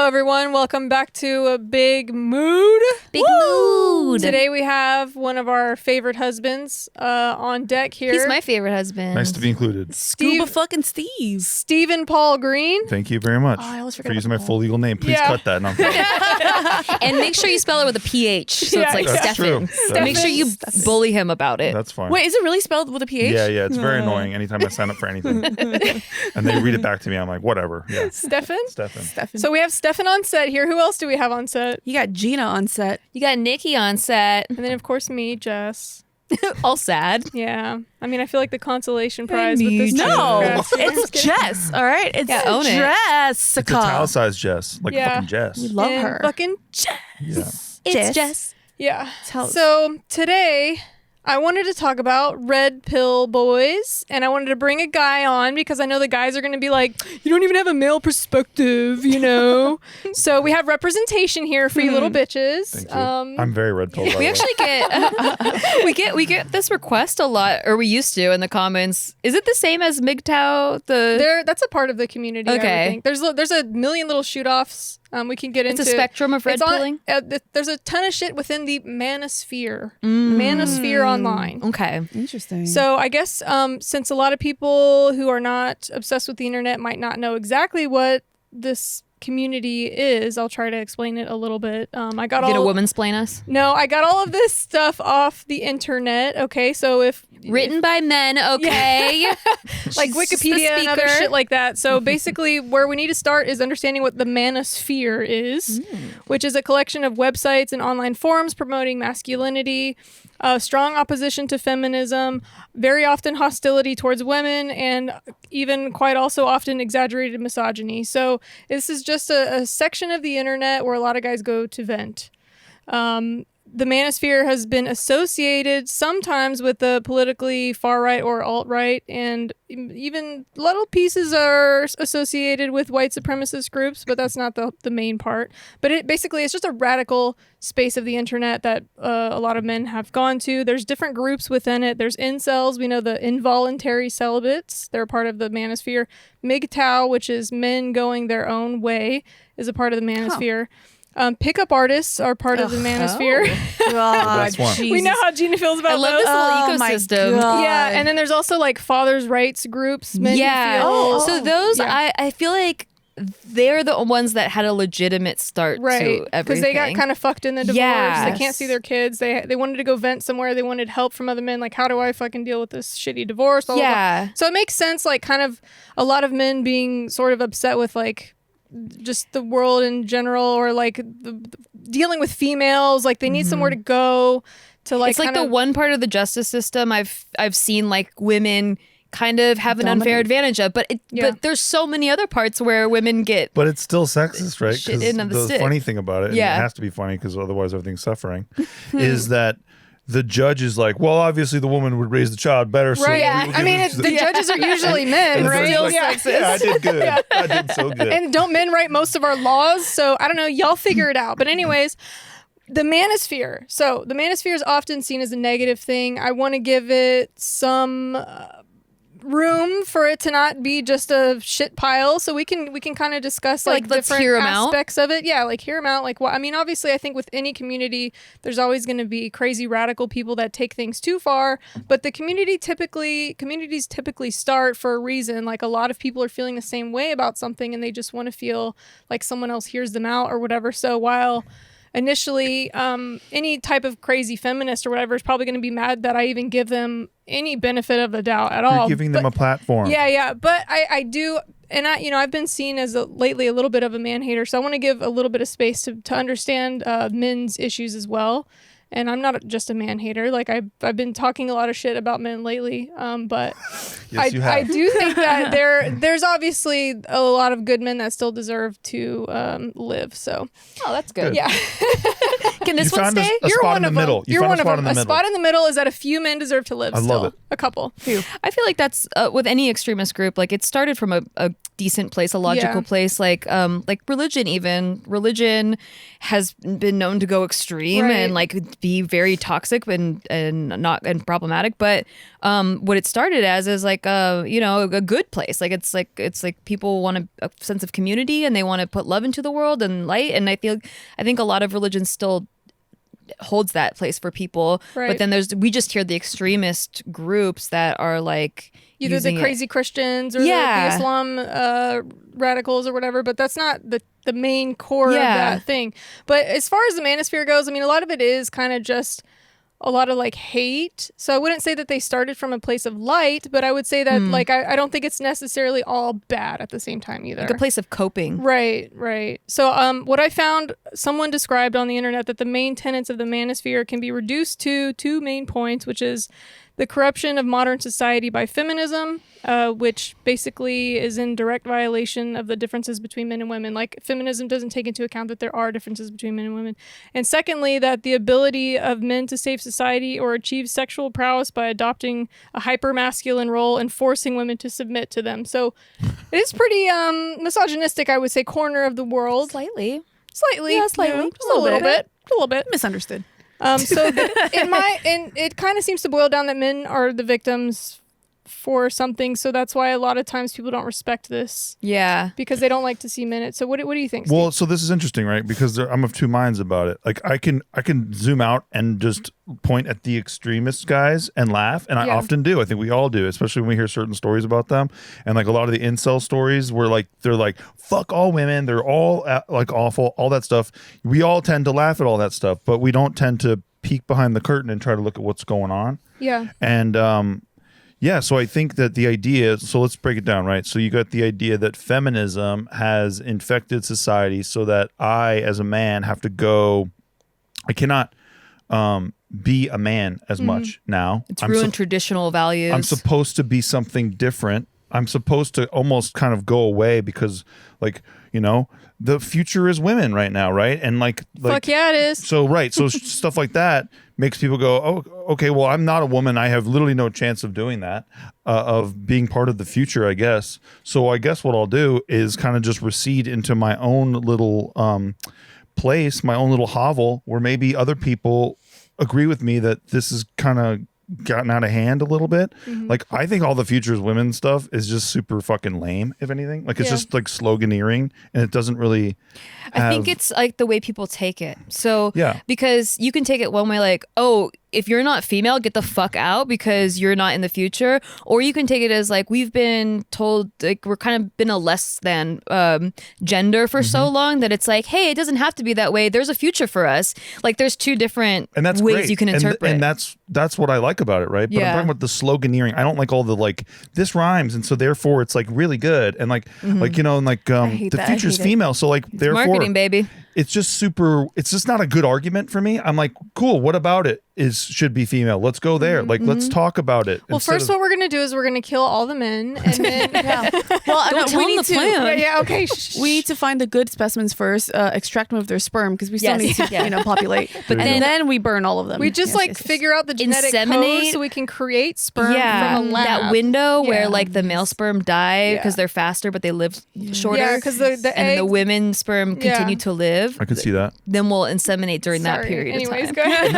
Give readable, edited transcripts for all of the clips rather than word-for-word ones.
Hello, everyone. Welcome back to a Big Mood. Big Mood. Today we have one of our favorite husbands on deck here. He's my favorite husband. Nice to be included. Scuba fucking Steve. Stephen Paul Greene. Thank you very much I always forget for using about my full legal name. Please cut that. No, I'm kidding. And make sure you spell it with a PH. So it's like That's Stefan. true. Make sure you bully him about it. That's fine. Wait, is it really spelled with a PH? Yeah, it's very annoying anytime I sign up for anything. And they read it back to me. I'm like, whatever. Yeah. Stefan. Stefan. So we have Stefan on set here. Who else do we have on set? You got Gina on set. You got Nikki on set. And then, of course, me, Jess. All sad. Yeah. I mean, I feel like the consolation prize with this. No, podcast. it's Jess. All right, it's own it. Jessica. It's italicized Jess. Like Yeah. fucking Jess. We love And her. Fucking Yeah. It's Jess. yeah. Tell us. So today I wanted to talk about red pill boys, and I wanted to bring a guy on because I know the guys are going to be like, you don't even have a male perspective, you know? So we have representation here for you little bitches. Thank you. I'm very red pill. by the We way. actually get we get this request a lot, or we used to in the comments. Is it the same as MGTOW? That's a part of the community. Okay. I would think. There's a million little shoot-offs we can get It's into. a spectrum of red It's on- pilling. there's a ton of shit within the manosphere. Manosphere online. Okay. Interesting. So I guess since a lot of people who are not obsessed with the internet might not know exactly what this community is, I'll try to explain it a little bit. I got Get a all woman splain us. No, I got all of this stuff off the internet. Okay, so if Written by men. Okay. like She's the Wikipedia and other speaker. shit like that. So basically, where we need to start is understanding what the manosphere is, which is a collection of websites and online forums promoting masculinity, strong opposition to feminism, very often hostility towards women, and even quite also often exaggerated misogyny. So this is just a section of the internet where a lot of guys go to vent. The manosphere has been associated sometimes with the politically far-right or alt-right, and even little pieces are associated with white supremacist groups, but that's not the main part. But it's just a radical space of the internet that a lot of men have gone to. There's different groups within it. There's incels. We know the involuntary celibates. They're part of the manosphere. MGTOW, which is men going their own way, is a part of the manosphere. Pickup artists are part of the manosphere. God, best one. We know how Gina feels about I love those. this Oh little my ecosystem. God. Yeah, and then there's also like fathers' rights groups. Men who Yeah. feel- So those, Yeah. I feel like they're the ones that had a legitimate start right, to everything. because they got kind of fucked in the divorce. Yes. They can't see their kids. They wanted to go vent somewhere. They wanted help from other men. Like, how do I fucking deal with this shitty divorce? Blah, blah, blah. Yeah. So it makes sense. Like, kind of a lot of men being sort of upset with like just the world in general, or like dealing with females. Like they need somewhere to go to like. It's like kind the of, one part of the justice system I've seen like women kind of have an unfair advantage of, but but there's so many other parts where women get. But it's still sexist, right? Shit 'Cause in of the stick. funny thing about it, and Yeah. it has to be funny because otherwise everything's suffering, is that the judge is like, well, obviously the woman would raise the child better. So right. we will I give mean, it to the judges are usually men, And the right? judge is like, yeah, I did good. I did so good. And don't men write most of our laws? So I don't know. Y'all figure it out. But anyways, the manosphere. So the manosphere is often seen as a negative thing. I want to give it some room for it to not be just a shit pile, so we can kind of discuss like let's different hear 'em out. aspects of it. Yeah, like hear them out. Like, I mean, obviously, I think with any community, there's always going to be crazy radical people that take things too far. But the communities typically start for a reason. Like a lot of people are feeling the same way about something, and they just want to feel like someone else hears them out or whatever. So while initially, any type of crazy feminist or whatever is probably going to be mad that I even give them any benefit of the doubt at all. You're giving them a platform. Yeah. But I do, and I've been seen as lately a little bit of a man hater, so I want to give a little bit of space to understand men's issues as well. And I'm not just a man hater. Like I've been talking a lot of shit about men lately. But Yes, you have. I do think that there's obviously a lot of good men that still deserve to live. So Oh, that's good. yeah. Can this You one found a- stay? a You're spot one in the of them. middle. You You're found one a of spot in them. the A middle. spot in the middle is that a few men deserve to live. I still. love it. A couple. I feel like that's with any extremist group. Like it started from a decent place, a logical Yeah. place. Like religion. Even religion has been known to go extreme Right. and like be very toxic and problematic. But what it started as is like a good place. Like it's like people want a sense of community and they want to put love into the world and light. And I think a lot of religions still holds that place for people. Right. But then we just hear the extremist groups that are like either the crazy Christians or the Islam radicals or whatever, but that's not the main core of that thing. But as far as the manosphere goes, I mean, a lot of it is kind of just a lot of like hate. So I wouldn't say that they started from a place of light, but I would say that like I don't think it's necessarily all bad at the same time either. Like a place of coping. Right. So what I found, someone described on the internet that the main tenets of the manosphere can be reduced to 2 main points, which is the corruption of modern society by feminism, which basically is in direct violation of the differences between men and women. Like, feminism doesn't take into account that there are differences between men and women. And secondly, that the ability of men to save society or achieve sexual prowess by adopting a hyper-masculine role and forcing women to submit to them. So it is pretty misogynistic, I would say, corner of the world. Slightly. Yeah, slightly. Just a little bit. Misunderstood. So it kind of seems to boil down that men are the victims for something, so that's why a lot of times people don't respect this. Yeah, because they don't like to see men. So what do you think, Steve? Well, so this is interesting, right? Because I'm of 2 minds about it. Like, I can zoom out and just point at the extremist guys and laugh, and I often do. I think we all do, especially when we hear certain stories about them. And like a lot of the incel stories where like they're like, fuck all women, they're all like awful, all that stuff. We all tend to laugh at all that stuff, but we don't tend to peek behind the curtain and try to look at what's going on. Yeah. And so I think that the idea, so let's break it down, right? So you got the idea that feminism has infected society so that I, as a man, have to go, I cannot be a man as much now. It's ruined traditional values. I'm supposed to be something different. I'm supposed to almost kind of go away because, like, you know, the future is women right now, right? And like fuck yeah, it is. So so stuff like that makes people go, oh, okay, well, I'm not a woman. I have literally no chance of doing that, of being part of the future, I guess. So I guess what I'll do is kind of just recede into my own little place, my own little hovel, where maybe other people agree with me that this is kind of gotten out of hand a little bit. Like, I think all the futures women stuff is just super fucking lame, if anything. Like, it's just like sloganeering, and it doesn't really I think it's like the way people take it. So because you can take it one way, like, oh, if you're not female, get the fuck out because you're not in the future. Or you can take it as like, we've been told, like, we're kind of been a less than gender for so long that it's like, hey, it doesn't have to be that way. There's a future for us. Like, there's 2 different ways great. You can interpret. And that's what I like about it, right? But I'm talking about the sloganeering. I don't like all the like, this rhymes, and so therefore it's like really good. And like, like, you know, and like the future's female. So like, it's therefore marketing, baby. It's just it's just not a good argument for me. I'm like, cool, what about it should be female? Let's go there. Like, let's talk about it. Well, first what we're going to do is we're going to kill all the men. And then, Well, don't tell them the plan. Yeah, okay. We need to find the good specimens first, extract them of their sperm, because we still need to, populate. But then we burn all of them. We just figure out the genetic code so we can create sperm from a lab. That window where like the male sperm die because they're faster, but they live shorter. Yeah, because the and egg, the women sperm continue to live. I could see that. Then we'll inseminate during that period of time. Go ahead.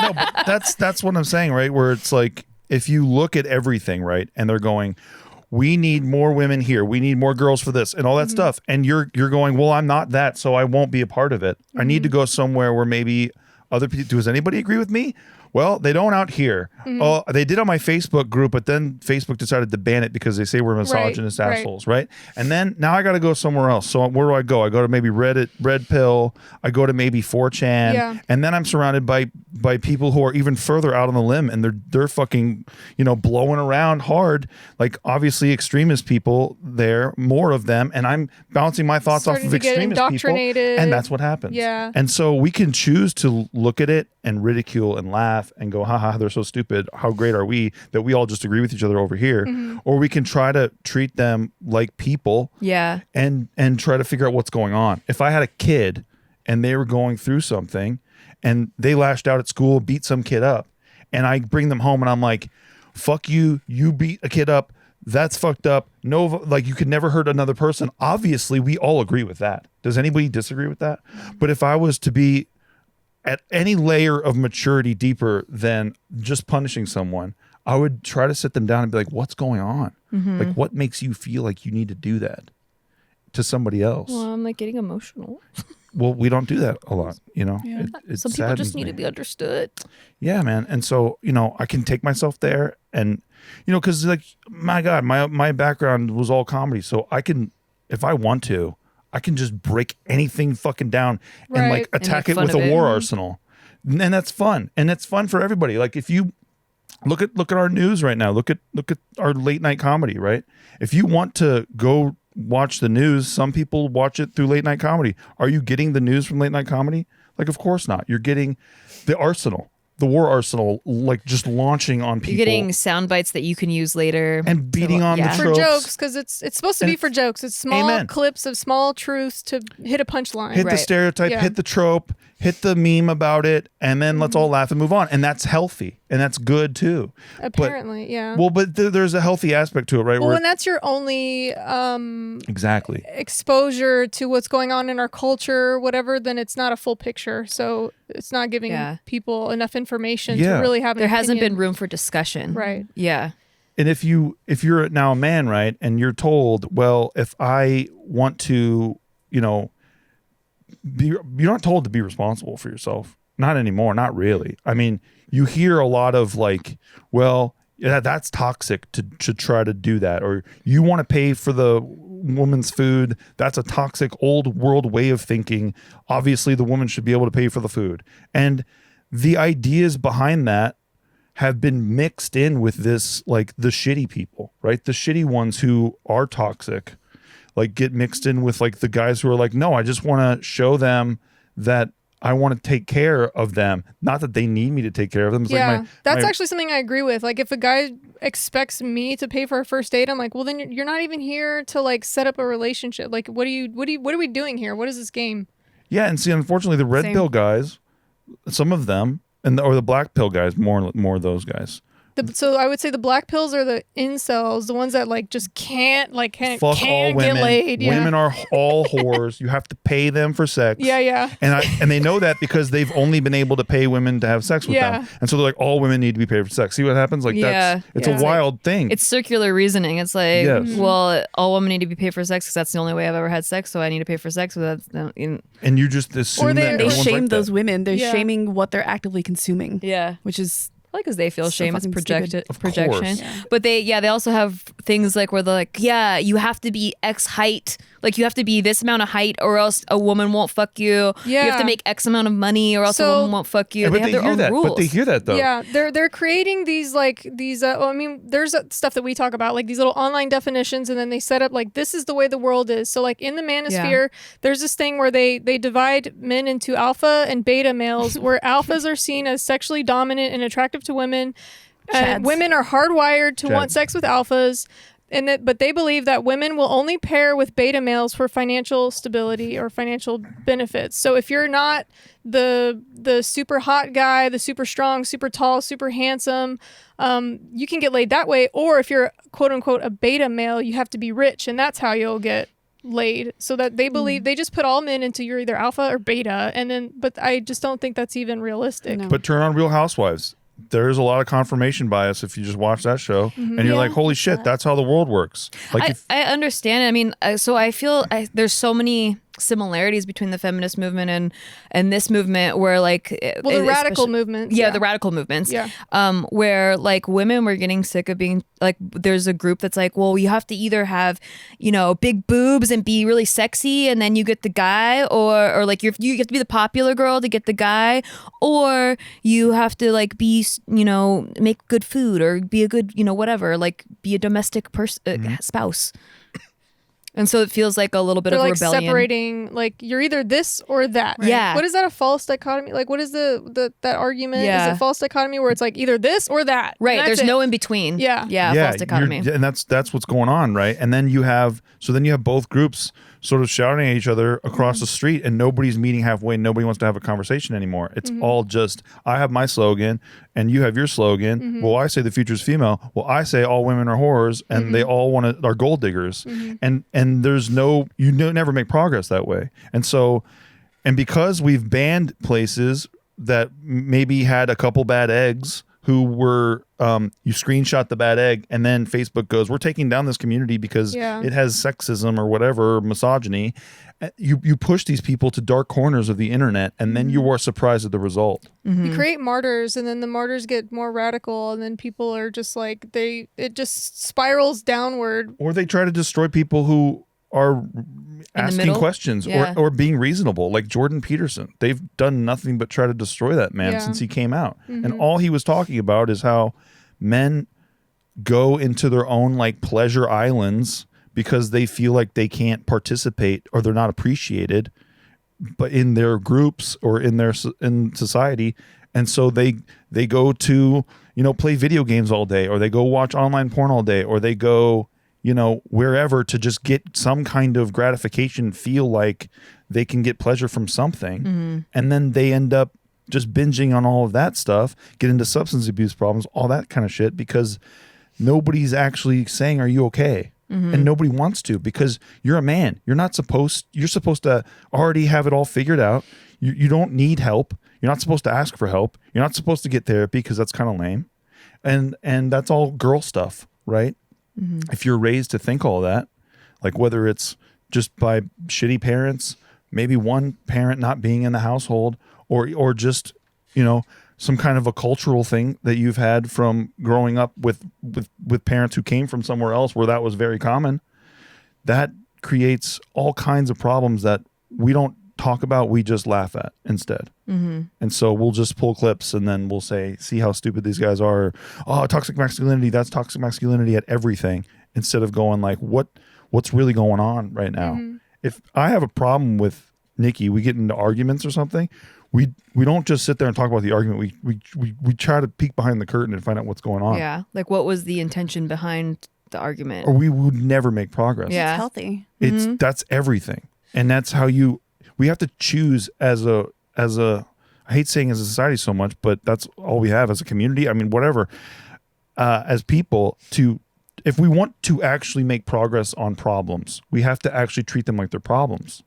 But that's what I'm saying, right? Where it's like, if you look at everything, right, and they're going, we need more women here, we need more girls for this and all that stuff, and you're going, well, I'm not that, so I won't be a part of it. I need to go somewhere where maybe other people. Does anybody agree with me? Well, they don't out here. Oh, they did on my Facebook group, but then Facebook decided to ban it because they say we're misogynist assholes, right? And then now I got to go somewhere else. So where do I go? I go to maybe Reddit, Red Pill. I go to maybe 4chan, and then I'm surrounded by people who are even further out on the limb, and they're fucking, you know, blowing around hard. Like, obviously extremist people there, more of them, and I'm bouncing my thoughts off of extremist people, and that's what happens. Yeah. And so we can choose to look at it and ridicule and laugh and go, haha, they're so stupid. How great are we that we all just agree with each other over here? Or we can try to treat them like people, and try to figure out what's going on. If I had a kid and they were going through something and they lashed out at school, beat some kid up, and I bring them home and I'm like, fuck you, you beat a kid up, that's fucked up. No, like, you could never hurt another person. Obviously, we all agree with that. Does anybody disagree with that? But if I was to be at any layer of maturity deeper than just punishing someone, I would try to sit them down and be like, what's going on? Like, what makes you feel like you need to do that to somebody else? Well, I'm like getting emotional. Well, we don't do that a lot, you know. Yeah. It Some people just saddens need me. to be understood. Yeah, man. And so, you know, I can take myself there and, you know, because like, my God, my background was all comedy. So I can, if I want to, I can just break anything fucking down and like attack make it with fun a of it. war arsenal. And that's fun. And it's fun for everybody. Like if you look at our news right now, look at our late night comedy, right? If you want to go watch the news, some people watch it through late night comedy. Are you getting the news from late night comedy? Like, of course not. You're getting the arsenal, the war arsenal, like just launching on people. You're getting sound bites that you can use later. And beating on the for tropes. jokes, because it's supposed to be for jokes. It's small Amen. clips of small truths to hit a punchline. Hit the stereotype, Yeah. hit the trope, hit the meme about it, and then let's all laugh and move on. And that's healthy. And that's good too. Apparently, yeah. Well, but there's a healthy aspect to it, right? Well, where when that's your only exactly exposure to what's going on in our culture, whatever, then it's not a full picture. So it's not giving people enough information to really have an There hasn't opinion. been room for discussion. Right. Yeah. And if you're now a man, right, and you're told, well, if I want to, you know, you're not told to be responsible for yourself. Not anymore. Not really. I mean, you hear a lot of like, well, yeah, that's toxic to try to do that, or you want to pay for the woman's food. That's a toxic old world way of thinking. Obviously, the woman should be able to pay for the food, and the ideas behind that have been mixed in with this, like the shitty people, right? The shitty ones who are toxic, like get mixed in with like the guys who are like, no, I just want to show them that I want to take care of them. Not that they need me to take care of them. It's like that's actually something I agree with. Like if a guy expects me to pay for a first date, I'm like, well, then you're not even here to like set up a relationship. Like, what are we doing here? What is this game? Yeah, and see, unfortunately, the red pill guys, some of them, or the black pill guys, more of those guys. So I would say the black pills are the incels, the ones that like just can't Fuck all women. get laid. Yeah. Women are all whores. You have to pay them for sex. Yeah. And they know that because they've only been able to pay women to have sex with them. And so they're like, all women need to be paid for sex. See what happens? Like it's a wild thing. It's circular reasoning. It's like, well, all women need to be paid for sex because that's the only way I've ever had sex, so I need to pay for sex. So that's and you just assume that they shame like those women. They're shaming what they're actively consuming. Yeah, which is. Like, because they feel shame, it's projection. Yeah. But they also have things like where they're like, yeah, you have to be X height, like you have to be this amount of height, or else a woman won't fuck you. Yeah, you have to make X amount of money, or else a woman won't fuck you. They have their own rules. But they hear that though. Yeah, they're creating these well, I mean, there's stuff that we talk about, like these little online definitions, and then they set up like this is the way the world is. So like in the manosphere, there's this thing where they divide men into alpha and beta males, where alphas are seen as sexually dominant and attractive to women. Women are hardwired to want sex with alphas, but they believe that women will only pair with beta males for financial stability or financial benefits. So if you're not the super hot guy, the super strong, super tall, super handsome, you can get laid that way. Or if you're quote unquote a beta male, you have to be rich, and that's how you'll get laid. So that they believe they just put all men into you're either alpha or beta, but I just don't think that's even realistic. No. But turn on Real Housewives. There's a lot of confirmation bias if you just watch that show, and you're like, holy shit, that's how the world works. Like I understand. I mean, so I feel there's so many similarities between the feminist movement and this movement, where like the radical movements, the radical movements, where like women were getting sick of being like, there's a group that's like, well, you have to either have, you know, big boobs and be really sexy and then you get the guy, or like you have to be the popular girl to get the guy, or you have to like be, you know, make good food or be a good, you know, whatever, like be a domestic spouse. And so it feels like a little bit of like rebellion. Separating, like you're either this or that. Right? Yeah. What is that, a false dichotomy? Like what is that argument? Yeah. Is it false dichotomy where it's like either this or that? Right. There's no in between. Yeah. False dichotomy. And that's what's going on, right? And then you have both groups sort of shouting at each other across the street, and nobody's meeting halfway. Nobody wants to have a conversation anymore. It's all just, I have my slogan and you have your slogan. Well, I say the future's female. Well, I say all women are whores, and they all are gold diggers. And there's never make progress that way. And so, and because we've banned places that maybe had a couple bad eggs who were you screenshot the bad egg, and then Facebook goes, we're taking down this community because it has sexism or whatever, misogyny. You push these people to dark corners of the internet, and then you are surprised at the result. You create martyrs, and then the martyrs get more radical, and then people are just like it just spirals downward. Or they try to destroy people who are asking questions or being reasonable, like Jordan Peterson. They've done nothing but try to destroy that man since he came out. And all he was talking about is how men go into their own like pleasure islands because they feel like they can't participate or they're not appreciated but in their groups or in society. And so they go to, play video games all day, or they go watch online porn all day, or they go, wherever to just get some kind of gratification, feel like they can get pleasure from something. And then they end up just binging on all of that stuff, get into substance abuse problems, all that kind of shit, because nobody's actually saying, are you okay? And nobody wants to, because you're a man. You're supposed to already have it all figured out. You don't need help. You're not supposed to ask for help. You're not supposed to get therapy because that's kind of lame. And that's all girl stuff, right? If you're raised to think all that, like whether it's just by shitty parents, maybe one parent not being in the household, or just, some kind of a cultural thing that you've had from growing up with parents who came from somewhere else where that was very common, that creates all kinds of problems that we don't talk about, we just laugh at instead. And so we'll just pull clips and then we'll say, see how stupid these guys are. Oh, toxic masculinity, that's toxic masculinity at everything, instead of going like, what's really going on right now? If I have a problem with Nikki, we get into arguments or something, we don't just sit there and talk about the argument. We try to peek behind the curtain and find out what's going on. Yeah, like what was the intention behind the argument? Or we would never make progress. Yeah, it's healthy. That's everything, and that's how we have to choose as a I hate saying as a society so much, but that's all we have as a community. I mean, whatever, as people, if we want to actually make progress on problems, we have to actually treat them like they're problems.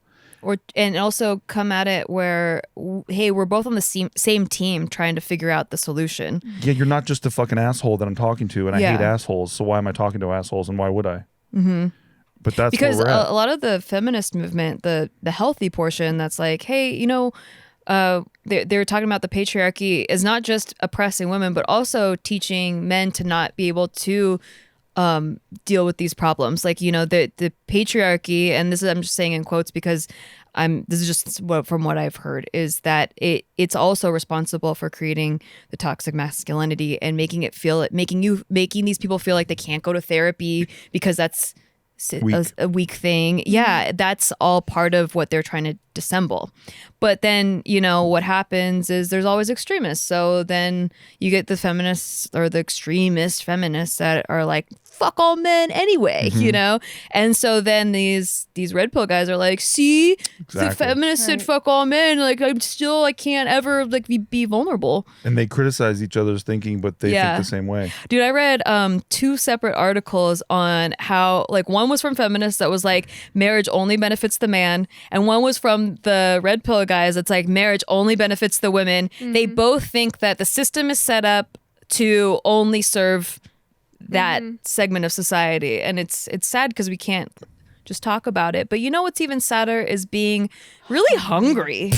And also come at it where, hey, we're both on the same team trying to figure out the solution. Yeah, you're not just a fucking asshole that I'm talking to, and I hate assholes, so why am I talking to assholes, and why would I? But that's because where we're at. A lot of the feminist movement, the healthy portion, that's like, hey, they're talking about the patriarchy is not just oppressing women, but also teaching men to not be able to deal with these problems. Like, the patriarchy, and this is, I'm just saying in quotes because this is just from what I've heard, is that it's also responsible for creating the toxic masculinity and making these people feel like they can't go to therapy because that's a weak thing. Yeah, that's all part of what they're trying to dissemble. But then, what happens is there's always extremists. So then you get the feminists or the extremist feminists that are like, fuck all men anyway, And so then these red pill guys are like, see, the feminists said fuck all men. Like, I can't ever like be vulnerable. And they criticize each other's thinking, but they think the same way. Dude, I read 2 separate articles on how, like, one was from feminists that was like, marriage only benefits the man. And one was from the red pill guys that's like, marriage only benefits the women. They both think that the system is set up to only serve that segment of society. And it's sad because we can't just talk about it. But what's even sadder is being really hungry.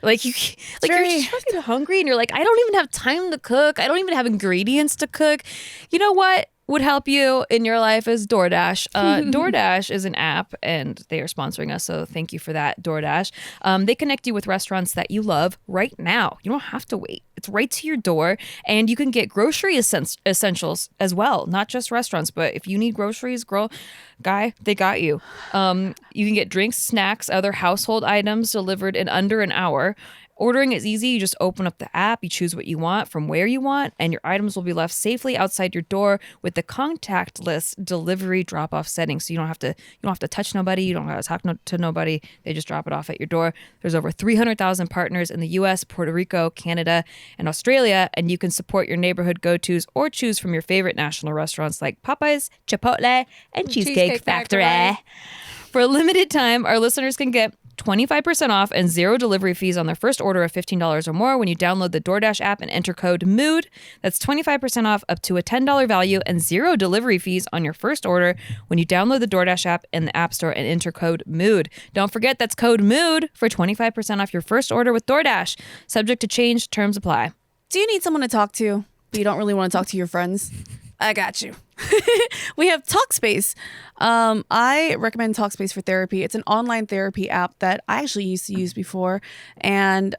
Like you're just fucking hungry and you're like, I don't even have time to cook. I don't even have ingredients to cook. You know what would help you in your life is DoorDash. DoorDash is an app and they are sponsoring us, so thank you for that, DoorDash. They connect you with restaurants that you love right now. You don't have to wait. It's right to your door, and you can get grocery essentials as well, not just restaurants, but if you need groceries, guy, they got you. You can get drinks, snacks, other household items delivered in under an hour. Ordering is easy. You just open up the app, you choose what you want from where you want, and your items will be left safely outside your door with the contactless delivery drop-off setting. So you don't have to touch nobody, you don't have to talk to nobody. They just drop it off at your door. There's over 300,000 partners in the US, Puerto Rico, Canada, and Australia, and you can support your neighborhood go-tos or choose from your favorite national restaurants like Popeyes, Chipotle, and Cheesecake Factory. For a limited time, our listeners can get 25% off and 0 delivery fees on their first order of $15 or more when you download the DoorDash app and enter code MOOD. That's 25% off up to a $10 value and 0 delivery fees on your first order when you download the DoorDash app in the App Store and enter code MOOD. Don't forget, that's code MOOD for 25% off your first order with DoorDash. Subject to change, terms apply. Do you need someone to talk to, but you don't really want to talk to your friends? I got you. We have Talkspace. I recommend Talkspace for therapy. It's an online therapy app that I actually used to use before. And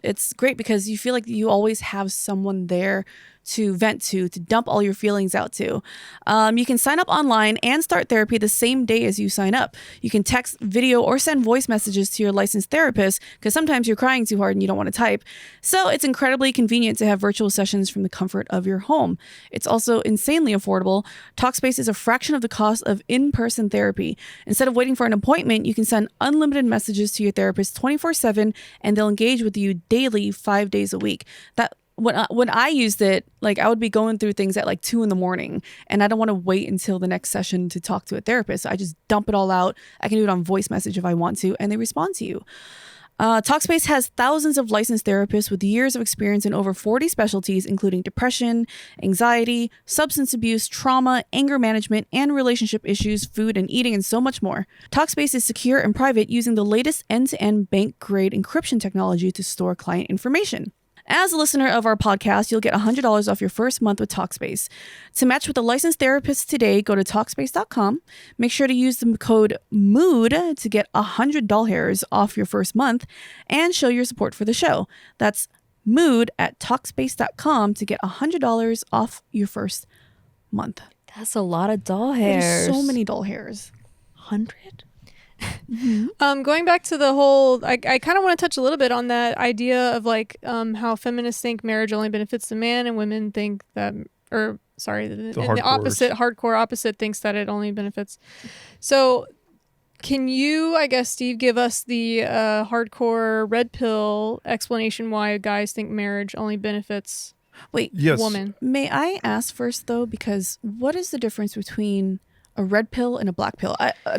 it's great because you feel like you always have someone there to vent to dump all your feelings out to. You can sign up online and start therapy the same day as you sign up. You can text, video, or send voice messages to your licensed therapist because sometimes you're crying too hard and you don't want to type. So it's incredibly convenient to have virtual sessions from the comfort of your home. It's also insanely affordable. Talkspace is a fraction of the cost of in-person therapy. Instead of waiting for an appointment, you can send unlimited messages to your therapist 24/7 and they'll engage with you daily, 5 days a week. When I used it, like I would be going through things at like 2 a.m. and I don't want to wait until the next session to talk to a therapist. So I just dump it all out. I can do it on voice message if I want to, and they respond to you. Talkspace has thousands of licensed therapists with years of experience in over 40 specialties, including depression, anxiety, substance abuse, trauma, anger management, and relationship issues, food and eating, and so much more. Talkspace is secure and private using the latest end-to-end bank-grade encryption technology to store client information. As a listener of our podcast, you'll get $100 off your first month with Talkspace. To match with a licensed therapist today, go to Talkspace.com. Make sure to use the code MOOD to get $100 off your first month and show your support for the show. That's MOOD at Talkspace.com to get $100 off your first month. That's a lot of doll hairs. There's so many doll hairs. 100? Mm-hmm. Going back to the whole, I kind of want to touch a little bit on that idea of like how feminists think marriage only benefits the man and women think that, or sorry, the opposite, hardcore opposite thinks that it only benefits. So can you, I guess, Steve, give us the hardcore red pill explanation why guys think marriage only benefits women? May I ask first though, because what is the difference between a red pill and a black pill?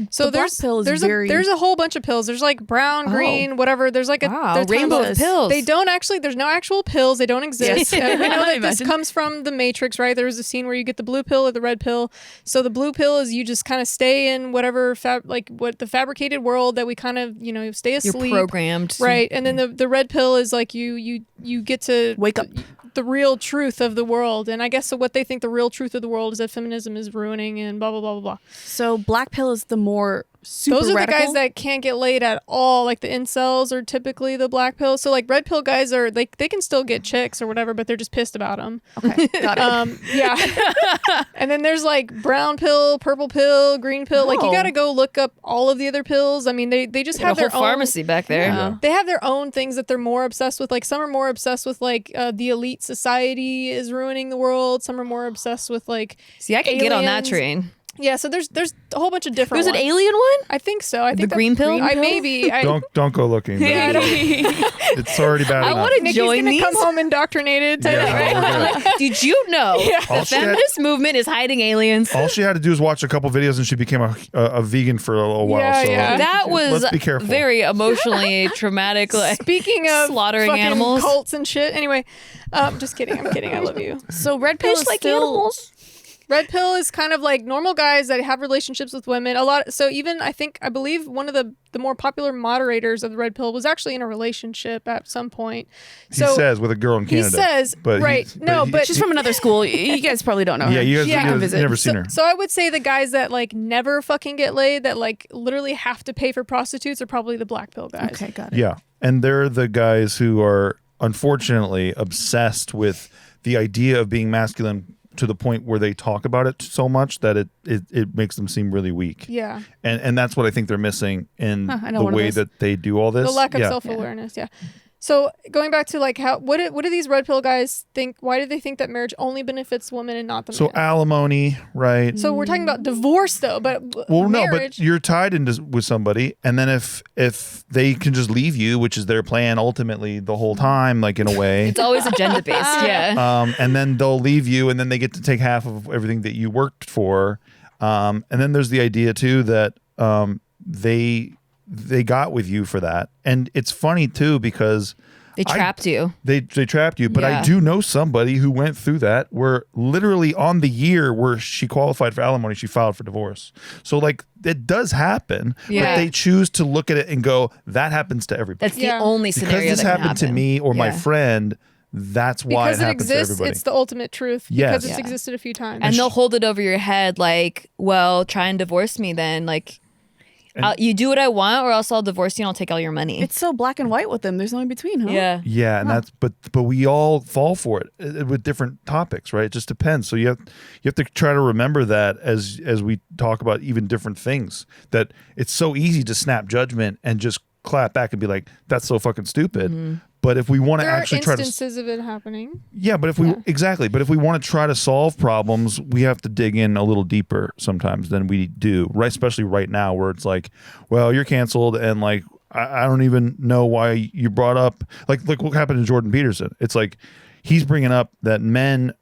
So black pill is there's a whole bunch of pills. There's like brown, green, whatever. There's like a rainbow of pills. They don't actually. There's no actual pills. They don't exist. Yes. We know that this comes from the Matrix, right? There was a scene where you get the blue pill or the red pill. So the blue pill is you just kind of stay in whatever what the fabricated world that we kind of stay asleep. You're programmed, right? And then the red pill is like you get to wake up. The real truth of the world. And I guess so what they think the real truth of the world is that feminism is ruining and blah, blah, blah, blah, blah. So black pill is the more super Those are radical? the guys that can't get laid at all. Like the incels are typically the black pill. So like red pill guys are, they can still get chicks or whatever, but they're just pissed about them. Okay, got it. Yeah. And then there's like brown pill, purple pill, green pill. Like you got to go look up all of the other pills. I mean, they just have their whole pharmacy back there. Yeah. They have their own things that they're more obsessed with. Like some are more obsessed with like the elite society is ruining the world. Some are more obsessed with like See, I can get on that train. Yeah, so there's a whole bunch of different. There's an alien one? I think so. I think the green pill. Don't go looking. Yeah, it's already bad enough. I want to join these. Come home indoctrinated. Did you know the feminist movement is hiding aliens? All she had to do was watch a couple videos and she became a vegan for a little while. Yeah. That was let's be careful. Very emotionally traumatic. Like speaking of slaughtering animals, cults and shit. Anyway, just kidding. I'm kidding. I love you. So red pill is like still animals. Red pill is kind of like normal guys that have relationships with women a lot. So even I believe one of the more popular moderators of the red pill was actually in a relationship at some point. So he says with a girl in Canada. He says, but right. But she's from another school. You guys probably don't know her. Yeah, you guys never seen her. So I would say the guys that like never fucking get laid, that like literally have to pay for prostitutes, are probably the black pill guys. Okay, got it. Yeah, and they're the guys who are unfortunately obsessed with the idea of being masculine to the point where they talk about it so much that it makes them seem really weak. Yeah. And that's what I think they're missing in the way that they do all this. The lack of self-awareness, yeah. So going back to like what do these red pill guys think? Why do they think that marriage only benefits women and not the man? So alimony, right? So we're talking about divorce though, but marriage, no, but you're tied with somebody, and then if they can just leave you, which is their plan ultimately the whole time, like in a way. It's always agenda based, yeah. And then they'll leave you, and then they get to take half of everything that you worked for. And then there's the idea too that they got with you for that. And it's funny too, because They trapped you. They trapped you. But I Yeah. do know somebody who went through that, where literally on the year where she qualified for alimony, she filed for divorce. So like it does happen, Yeah. but they choose to look at it and go, that happens to everybody. That's the only Because scenario this that can happened to happen. me or my Yeah. friend, that's why because it it happens to exists, everybody. it's the ultimate truth. Yes. Because it's Yeah. existed a few times. And they'll hold it over your head like, well, try and divorce me then. Like, you do what I want or else I'll divorce you and I'll take all your money. It's so black and white with them. There's no in between, huh? Yeah. Yeah, and that's but we all fall for it with different topics, right? It just depends. So you have to try to remember that as we talk about even different things, that it's so easy to snap judgment and just clap back and be like, that's so fucking stupid. But if we want to there actually are try to instances of it happening. yeah, but if we exactly, but if we want to try to solve problems, we have to dig in a little deeper sometimes than we do, right? Especially right now, where it's like, well, you're canceled, and like I don't even know why you brought up like what happened to Jordan Peterson. It's like he's bringing up that men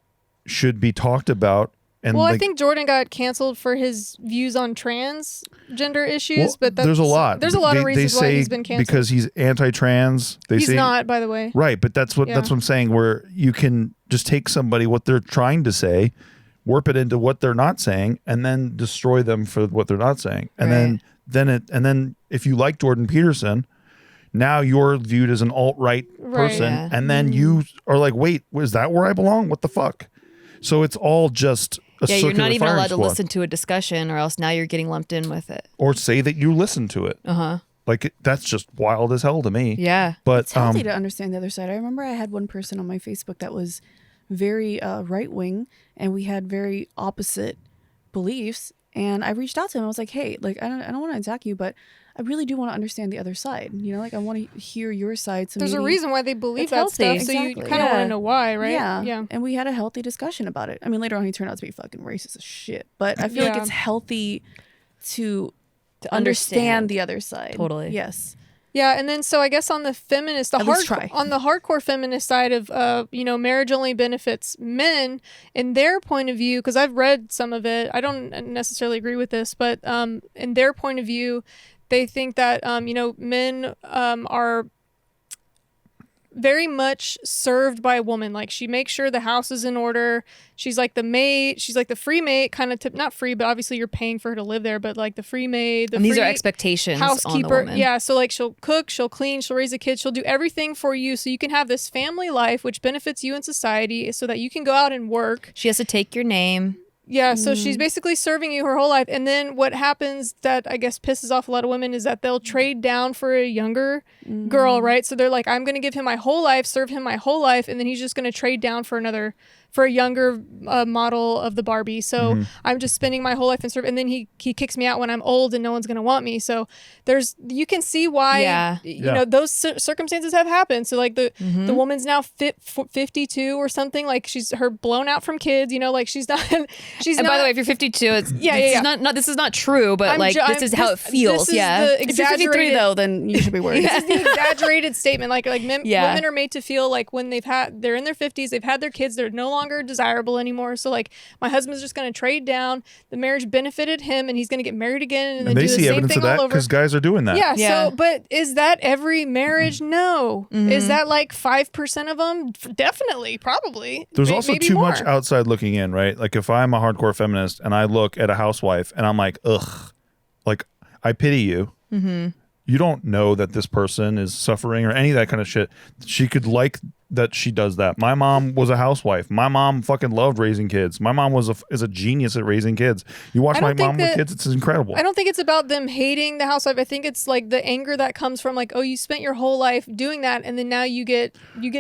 should be talked about. And Well, like, I think Jordan got canceled for his views on transgender issues, but there's a lot. There's a lot of They reasons why say he's been canceled. because he's anti-trans. They He's say not, by the way. right, but that's what I'm saying. Where you can just take somebody what they're trying to say, warp it into what they're not saying, and then destroy them for what they're not saying. And then if you like Jordan Peterson, now you're viewed as an alt-right person, Right. Yeah. and then you are like, wait, is that where I belong? What the fuck? So it's all just a Yeah, you're not circular even firing allowed to squad. listen to a discussion or else now you're getting lumped in with it. Or say that you listen to it. Like that's just wild as hell to me. Yeah. But It's healthy to understand the other side. I remember I had one person on my Facebook that was very right wing, and we had very opposite beliefs. And I reached out to him. I was like, "Hey, like I don't want to attack you, but I really do want to understand the other side. You know, like I want to hear your side." So There's a maybe- reason why they believe It's that healthy. stuff, so you Exactly. kind of want Yeah. to know why, right? Yeah. And we had a healthy discussion about it. I mean, later on, he turned out to be fucking racist as shit. But I feel like Yeah. it's healthy to To understand. understand the other side. Totally. Yes. Yeah, and then so I guess on the feminist, At least try. on the hardcore feminist side of, marriage only benefits men, in their point of view, because I've read some of it, I don't necessarily agree with this, but in their point of view, they think that men are very much served by a woman. Like she makes sure the house is in order. She's like the maid. She's like the free maid, kind of not free, but obviously you're paying for her to live there. But like the free maid, And these are free expectations on the housekeeper. woman. Yeah, so like she'll cook, she'll clean, she'll raise a kid, she'll do everything for you, so you can have this family life, which benefits you in society, so that you can go out and work. She has to take your name. Yeah, so she's basically serving you her whole life. And then what happens that I guess pisses off a lot of women is that they'll trade down for a younger girl, right? So they're like, I'm going to give him my whole life, serve him my whole life, and then he's just going to trade down for a younger model of the Barbie. So I'm just spending my whole life and serve, and then he kicks me out when I'm old and no one's going to want me. So you can see why, those circumstances have happened. So like the woman's now 52 or something, like she's blown out from kids, like she's not. And by the way, if you're 52, it's this is not true, but this is how it feels. This is yeah. the If you're 53 exaggerated, though, then you should be worried. this is the exaggerated statement. Like women Yeah. are made to feel like when they're in their 50s, they've had their kids, they're no longer desirable anymore. So like my husband's just going to trade down. The marriage benefited him, and he's going to get married again, and then they do the see same evidence thing of that all over. because guys are doing that. Yeah, Yeah. So, but is that every marriage? No. Is that like 5% of them? Definitely, probably. There's also maybe too more. much outside looking in, right? Like if I'm a hardcore feminist and I look at a housewife and I'm like, ugh, like I pity you. You don't know that this person is suffering or any of that kind of shit. She could like that she does that. My mom was a housewife. My mom fucking loved raising kids. My mom is a genius at raising kids. You watch I my don't think mom with that- kids, it's incredible. I don't think it's about them hating the housewife. I think it's like the anger that comes from like, oh, you spent your whole life doing that, and then now you get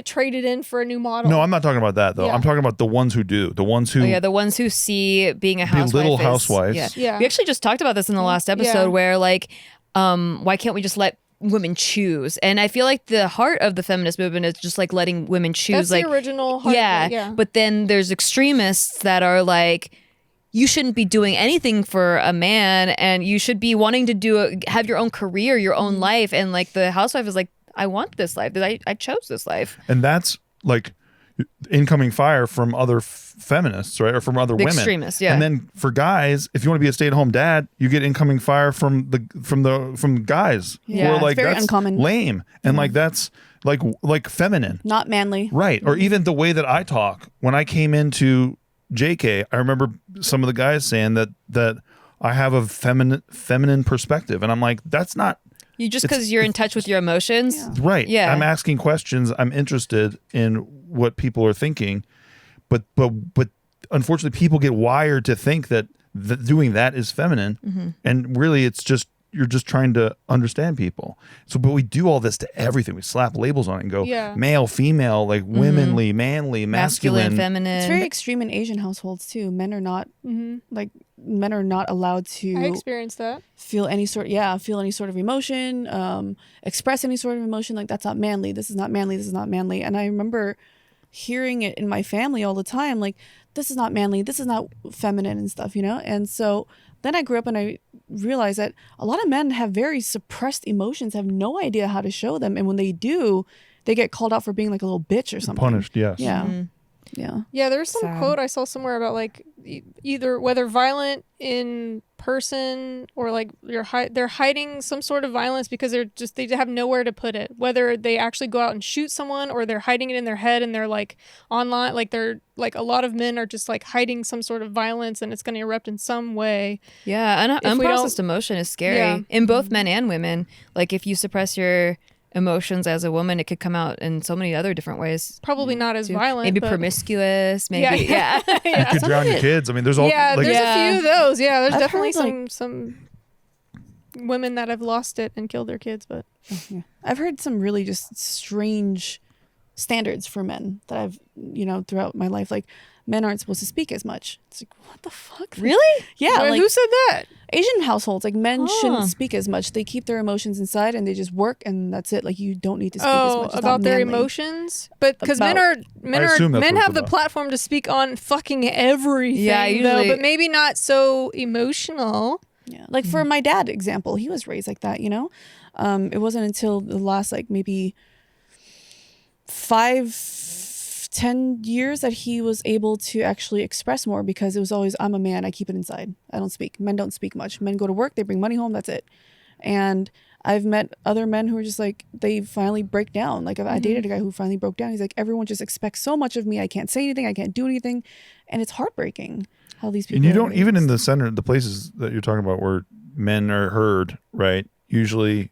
traded in for a new model. No, I'm not talking about that though. Yeah. I'm talking about the ones who do. The ones who the ones who see being a housewife little is- housewives. Yeah. We actually just talked about this in the last episode Yeah. where like why can't we just let women choose? And I feel like the heart of the feminist movement is just like letting women choose. That's like the original. Heart yeah. But then there's extremists that are like, you shouldn't be doing anything for a man, and you should be wanting to have your own career, your own life. And like the housewife is like, I want this life. I chose this life. And that's like incoming fire from other feminists, right, or from other women, extremists, yeah. And then for guys, if you want to be a stay-at-home dad, you get incoming fire from guys who are like, very that's uncommon. lame, and like that's like feminine, not manly, right? Or even the way that I talk when I came into JK, I remember some of the guys saying that I have a feminine perspective, and I'm like, that's not. You just because you're in touch with your emotions. Yeah. Right. Yeah. I'm asking questions. I'm interested in what people are thinking. But unfortunately, people get wired to think that doing that is feminine. And really, it's just, you're just trying to understand people. So, but we do all this to everything. We slap labels on it and go male, female, like womanly, manly, masculine, feminine. It's very extreme in Asian households too. Men are not like men are not allowed to. I experienced that. Feel any sort of emotion, express any sort of emotion. Like, that's not manly. This is not manly. This is not manly. And I remember hearing it in my family all the time. Like, this is not manly. This is not feminine and stuff, you know? And so then I grew up and I realized that a lot of men have very suppressed emotions, have no idea how to show them. And when they do, they get called out for being like a little bitch or something. punished. Yes. Yeah. Yeah, there was some quote I saw somewhere about like either whether violent in person or like they're hiding some sort of violence because they have nowhere to put it. Whether they actually go out and shoot someone or they're hiding it in their head and they're like online, like they're like a lot of men are just like hiding some sort of violence and it's going to erupt in some way. Yeah, unprocessed emotion is scary in both men and women. Like if you suppress your emotions as a woman, it could come out in so many other different ways. Probably not as violent. Maybe promiscuous. Maybe You could drown your kids. I mean, there's all there's a few of those. Yeah, there's I've definitely heard, some women that have lost it and killed their kids. But I've heard some really just strange standards for men that I've throughout my life. Like, men aren't supposed to speak as much. It's like, what the fuck? Really? Yeah. Wait, like, who said that? Asian households, like men shouldn't speak as much. They keep their emotions inside and they just work and that's it. Like, you don't need to speak as much. It's about not their manly. emotions, but because men assume that's what have it's the about. platform to speak on fucking everything. Yeah, though, usually- but maybe not so emotional. Yeah. Like for my dad example, he was raised like that, It wasn't until the last like maybe 5-10 years that he was able to actually express more, because it was always, I'm a man, I keep it inside. I don't speak. Men don't speak much. Men go to work, they bring money home, that's it. And I've met other men who are just like, they finally break down. Like I dated a guy who finally broke down. He's like, everyone just expects so much of me. I can't say anything. I can't do anything. And it's heartbreaking how these people And you are don't, even in raised. the center, the places that you're talking about where men are heard, right? Usually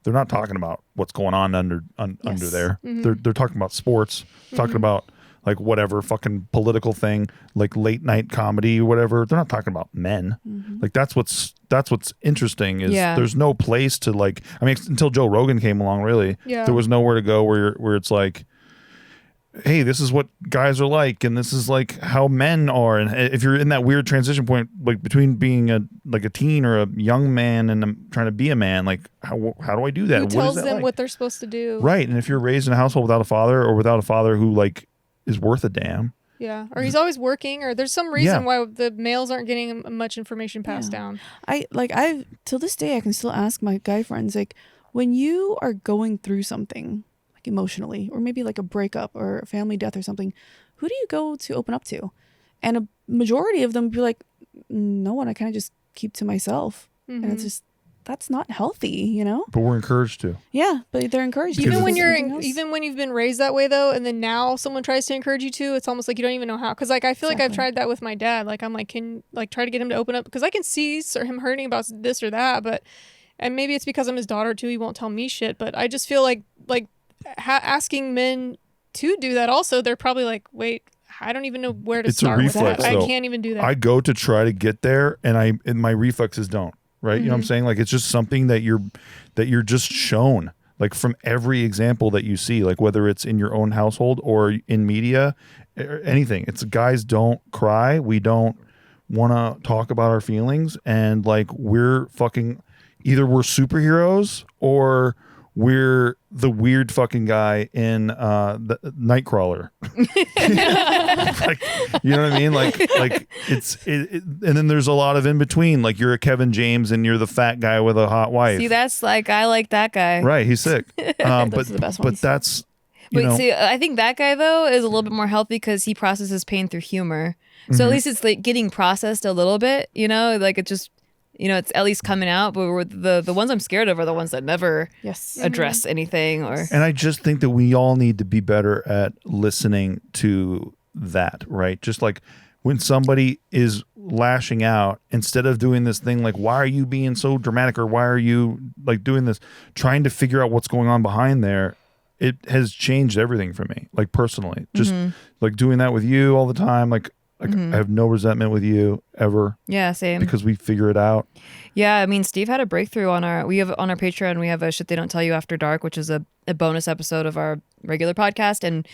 they're not talking about what's going on under there. They're talking about sports, talking about like whatever fucking political thing, like late night comedy or whatever. They're not talking about men. Like that's what's interesting is there's no place to like, I mean, until Joe Rogan came along, really, there was nowhere to go where it's like, hey, this is what guys are like, and this is like how men are. And if you're in that weird transition point, like between being a teen or a young man and trying to be a man, like how do I do that? Who What tells is that them like? what they're supposed to do? Right. And if you're raised in a household without a father, or without a father who like is worth a damn. Yeah, or he's always working, or there's some reason why the males aren't getting much information passed down. I till this day I can still ask my guy friends, like, when you are going through something like emotionally, or maybe like a breakup or a family death or something, who do you go to open up to? And a majority of them be like, no one. I kind of just keep to myself, and it's just, that's not healthy, But we're encouraged to. Yeah, but they're encouraged. Even when you're even when you've been raised that way though, and then now someone tries to encourage you to, it's almost like you don't even know how. Because like I feel like I've tried that with my dad. Like I'm like, can like try to get him to open up, because I can see him hurting about this or that, but and maybe it's because I'm his daughter too. He won't tell me shit. But I just feel like asking men to do that also, they're probably like, wait, I don't even know where to start with that. I can't even do that. I go to try to get there, and my reflexes don't. Right. You know what I'm saying? Like, it's just something that you're just shown, like from every example that you see, like whether it's in your own household or in media or anything. It's guys don't cry. We don't want to talk about our feelings. And like, we're fucking, either we're superheroes or we're the weird fucking guy in the Nightcrawler. Like, you know what I mean? Like and then there's a lot of in between. Like, you're a Kevin James and you're the fat guy with a hot wife. See, that's like, I like that guy. Right, he's sick. Those are the best but ones. that's But see, I think that guy though is a little bit more healthy because he processes pain through humor. So at least it's like getting processed a little bit, you know, like it just, you know, it's at least coming out. But the ones I'm scared of are the ones that never address anything. And I just think that we all need to be better at listening to that, right? Just like when somebody is lashing out, instead of doing this thing like, why are you being so dramatic, or why are you like doing this, trying to figure out what's going on behind there, it has changed everything for me, like personally. Just like doing that with you all the time, like I have no resentment with you ever. Yeah, same. Because we figure it out. Yeah, I mean, Steve had a breakthrough on our Patreon. We have a Shit They Don't Tell You After Dark, which is a bonus episode of our regular podcast, and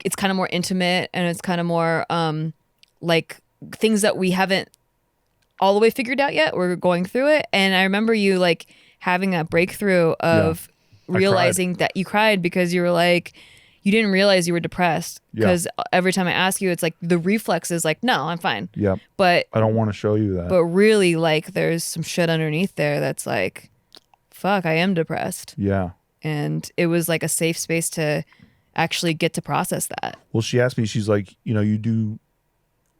it's kind of more intimate, and it's kind of more like things that we haven't all the way figured out yet. We're going through it, and I remember you like having a breakthrough of realizing that you cried because you were like, you didn't realize you were depressed, because every time I ask you, it's like the reflex is like, no, I'm fine. Yeah. But I don't want to show you that. But really, like, there's some shit underneath there that's like, fuck, I am depressed. Yeah. And it was like a safe space to actually get to process that. Well, she asked me, she's like, you know,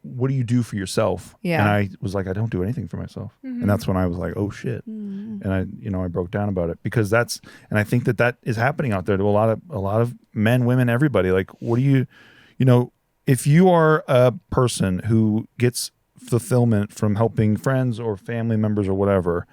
what do you do for yourself? Yeah. And I was like, I don't do anything for myself. And that's when I was like, oh shit. And I broke down about it, because and I think that is happening out there to a lot of men, women, everybody. Like, what do you know, if you are a person who gets fulfillment from helping friends or family members or whatever,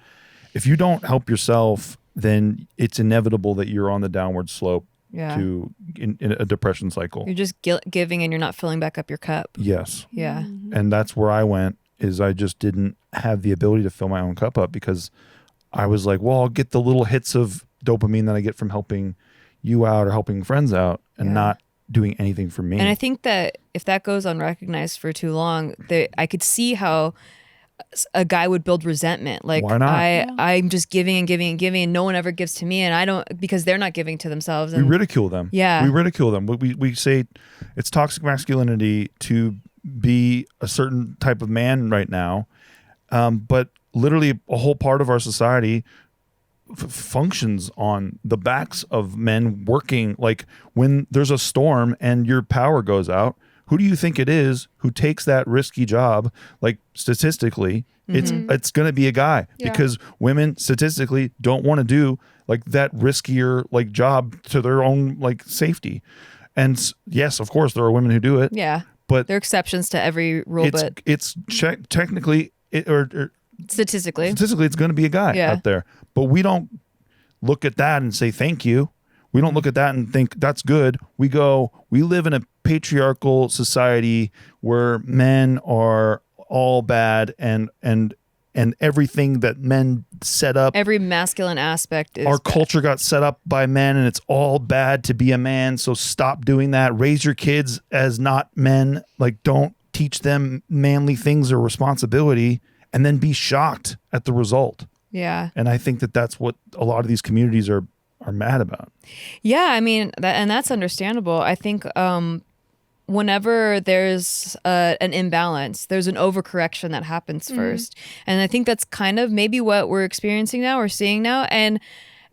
if you don't help yourself, then it's inevitable that you're on the downward slope to in a depression cycle. You're just giving and you're not filling back up your cup. Yes. Yeah. And that's where I went, is I just didn't have the ability to fill my own cup up, because I was like, well, I'll get the little hits of dopamine that I get from helping you out or helping friends out, and not doing anything for me. And I think that if that goes unrecognized for too long, I could see how a guy would build resentment. Like, why not? I'm just giving and giving and giving, and no one ever gives to me, and I don't, because they're not giving to themselves. And we ridicule them. Yeah. We ridicule them. We say it's toxic masculinity to be a certain type of man right now. But literally a whole part of our society functions on the backs of men working. Like, when there's a storm and your power goes out, who do you think it is who takes that risky job? Like, statistically, it's going to be a guy, because women statistically don't want to do like that riskier like job to their own like safety. And yes, of course, there are women who do it. Yeah, but there are exceptions to every rule. But it's technically or statistically, it's going to be a guy out there. But we don't look at that and say thank you. We don't look at that and think that's good. We live in a patriarchal society where men are all bad, and everything that men set up, every masculine aspect is our bad. Culture got set up by men, and it's all bad to be a man. So stop doing that. Raise your kids as not men. Like, don't teach them manly things or responsibility, and then be shocked at the result. Yeah. And I think that that's what a lot of these communities are mad about. Yeah, I mean, that's understandable. I think whenever there's an imbalance, there's an overcorrection that happens first. And I think that's kind of maybe what we're experiencing now, or seeing now. And,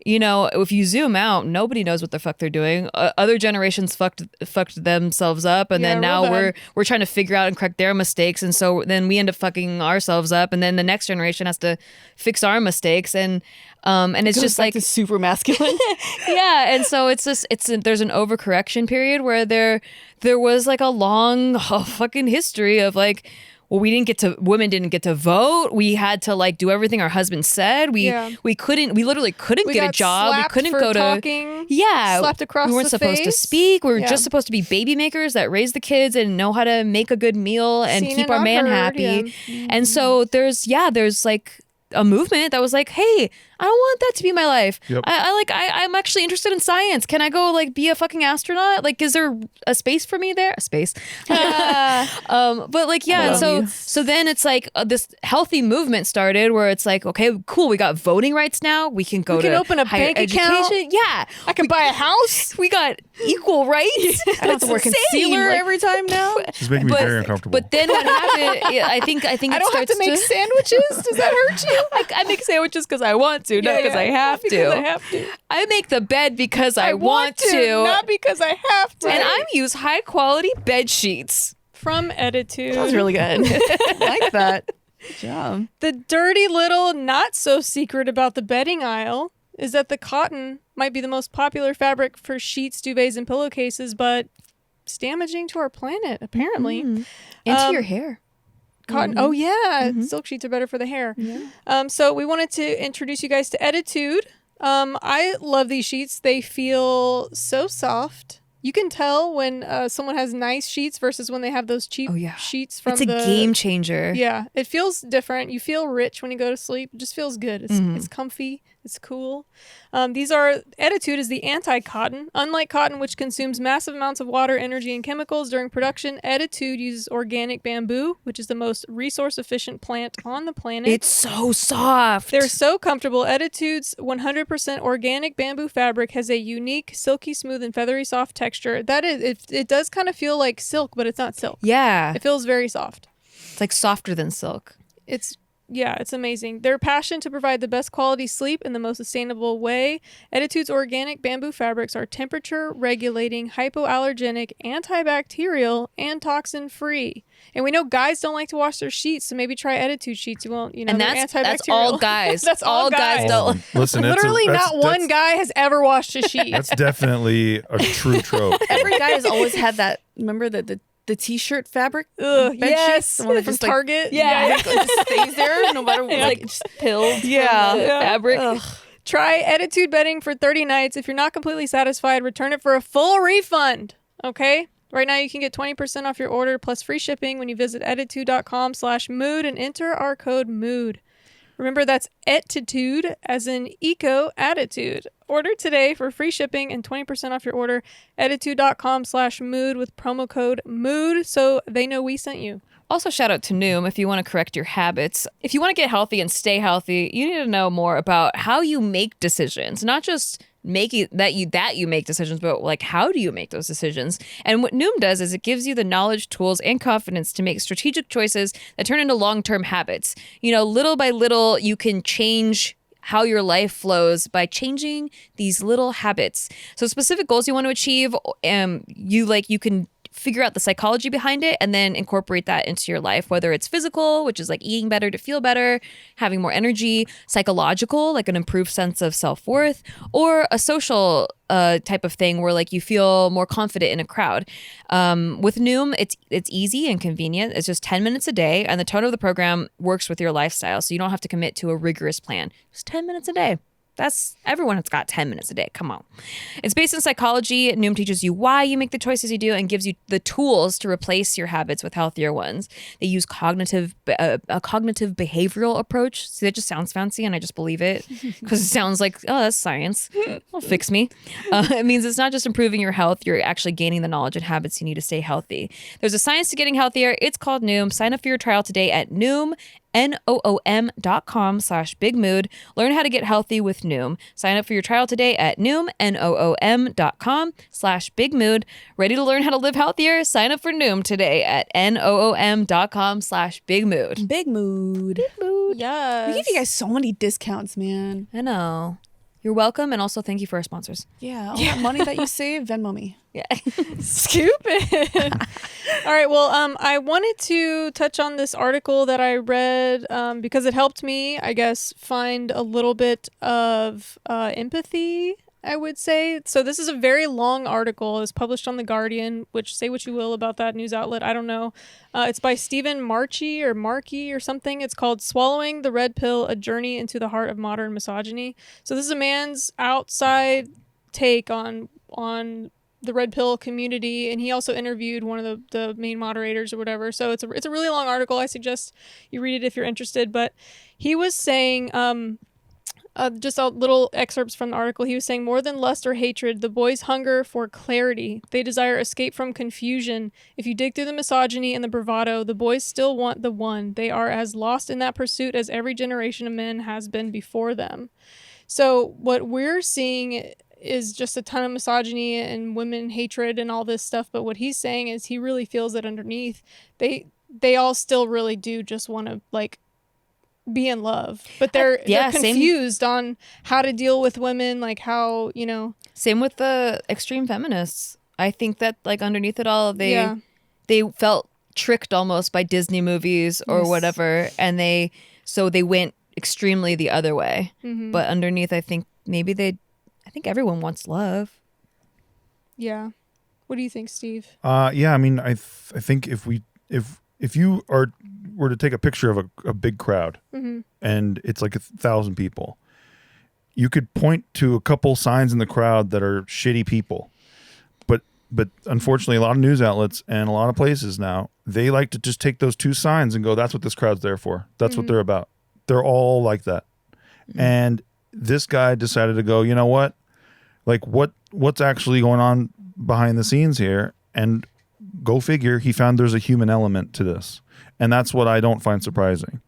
you know, if you zoom out, nobody knows what the fuck they're doing. Other generations fucked themselves up, and then now we're trying to figure out and correct their mistakes, and so then we end up fucking ourselves up, and then the next generation has to fix our mistakes, and it's just like super masculine. Yeah, and so it's just there's an overcorrection period where there was like a long fucking history of like, well, women didn't get to vote. We had to like do everything our husband said. We literally couldn't get a job. We couldn't go talking, to slapped across. We weren't supposed to speak. We were just supposed to be baby makers that raise the kids and know how to make a good meal and keep our man happy. Yeah. And so there's like a movement that was like, hey, I don't want that to be my life. Yep. I'm actually interested in science. Can I go like be a fucking astronaut? Like, is there a space for me there? A space. But like, yeah. And so then it's like this healthy movement started where it's like, okay, cool. We got voting rights now. We can open a bank account. Yeah. I can buy a house. We got equal rights. I don't have to wear concealer every time now. It's making me very uncomfortable. But then what happened? I think I don't have to make sandwiches. Does that hurt you? I make sandwiches because I want to, not because I have because I to. have to. I make the bed because I want to, not because I have to. and I use high quality bed sheets. From Attitude. That was really good. I like that. Good job. The dirty little not so secret about the bedding aisle is that the cotton might be the most popular fabric for sheets, duvets, and pillowcases, but it's damaging to our planet, apparently. And to your hair. Cotton. Oh, yeah. Silk sheets are better for the hair. Yeah. So we wanted to introduce you guys to Attitude. I love these sheets. They feel so soft. You can tell when someone has nice sheets versus when they have those cheap sheets from It's a game changer. Yeah, it feels different. You feel rich when you go to sleep. It just feels good. It's comfy. It's cool. Attitude is the anti-cotton. Unlike cotton, which consumes massive amounts of water, energy, and chemicals during production, Attitude uses organic bamboo, which is the most resource-efficient plant on the planet. It's so soft. They're so comfortable. Attitude's 100% organic bamboo fabric has a unique, silky smooth, and feathery soft texture. That is, it does kind of feel like silk, but it's not silk. Yeah. It feels very soft. It's like softer than silk. It's amazing. Their passion to provide the best quality sleep in the most sustainable way. Attitude's organic bamboo fabrics are temperature regulating, hypoallergenic, antibacterial, and toxin free. And we know guys don't like to wash their sheets, so maybe try Attitude sheets. You won't, And they're that's antibacterial. all guys. That's all guys. don't. Listen, Literally, not one guy has ever washed a sheet. That's definitely a true trope. Every guy has always had that. Remember the t-shirt fabric? Ugh, bed yes, sheets? The one that from just, like, Target. Yeah. It just stays there no matter what. Like just pilled from the Yeah. fabric. Ugh. Try Attitude bedding for 30 nights. If you're not completely satisfied, return it for a full refund. Okay? Right now you can get 20% off your order plus free shipping when you visit attitude.com/mood and enter our code MOOD. Remember, that's attitude as in eco attitude. Order today for free shipping and 20% off your order. Attitude.com/mood with promo code MOOD so they know we sent you. Also, shout out to Noom if you want to correct your habits. If you want to get healthy and stay healthy, you need to know more about how you make decisions, not just making that you make decisions, but like how do you make those decisions? And what Noom does is it gives you the knowledge, tools, and confidence to make strategic choices that turn into long-term habits. Little by little, you can change how your life flows by changing these little habits. So specific goals you want to achieve, you can figure out the psychology behind it and then incorporate that into your life, whether it's physical, which is like eating better to feel better, having more energy, psychological, like an improved sense of self-worth, or a social type of thing where like you feel more confident in a crowd. With Noom, it's easy and convenient. It's just 10 minutes a day, and the tone of the program works with your lifestyle, so you don't have to commit to a rigorous plan. Just 10 minutes a day. Everyone has got 10 minutes a day. Come on. It's based in psychology. Noom teaches you why you make the choices you do and gives you the tools to replace your habits with healthier ones. They use a cognitive behavioral approach. See, that just sounds fancy and I just believe it because it sounds like, oh, that's science. It'll fix me. It means it's not just improving your health. You're actually gaining the knowledge and habits you need to stay healthy. There's a science to getting healthier. It's called Noom. Sign up for your trial today at noom.com/bigmood. Learn how to get healthy with Noom. Sign up for your trial today at noom.com/bigmood. Ready to learn how to live healthier? Sign up for Noom today at noom.com/bigmood. Big mood. Yes. We give you guys so many discounts, man. I know. You're welcome, and also thank you for our sponsors. Yeah, all that money that you save, Venmo me. Yeah. Stupid. All right. Well, I wanted to touch on this article that I read because it helped me, I guess, find a little bit of empathy, I would say. So this is a very long article. It's published on The Guardian, which, say what you will about that news outlet, I don't know. It's by Stephen Markey or something. It's called Swallowing the Red Pill, A Journey into the Heart of Modern Misogyny. So this is a man's outside take on the red pill community, and he also interviewed one of the main moderators or whatever. So it's a really long article. I suggest you read it if you're interested. But he was saying, just a little excerpts from the article. He was saying, more than lust or hatred, the boys hunger for clarity. They desire escape from confusion. If you dig through the misogyny and the bravado, the boys still want the one. They are as lost in that pursuit as every generation of men has been before them. So what we're seeing is just a ton of misogyny and women hatred and all this stuff. But what he's saying is he really feels that underneath, they all still really do just want to, like, be in love, but they're confused on how to deal with women, like how, you know. Same with the extreme feminists. I think that like underneath it all, they felt tricked almost by Disney movies or whatever, and they went extremely the other way. But underneath, I think I think everyone wants love. Yeah. What do you think, Steve? Yeah, I mean, I think if you were to take a picture of a big crowd and it's like 1,000 people, you could point to a couple signs in the crowd that are shitty people. But unfortunately, a lot of news outlets and a lot of places now, they like to just take those 2 signs and go, that's what this crowd's there for. That's what they're about. They're all like that. And this guy decided to go, you know what? Like what's actually going on behind the scenes here? And go figure, he found there's a human element to this. And that's what I don't find surprising,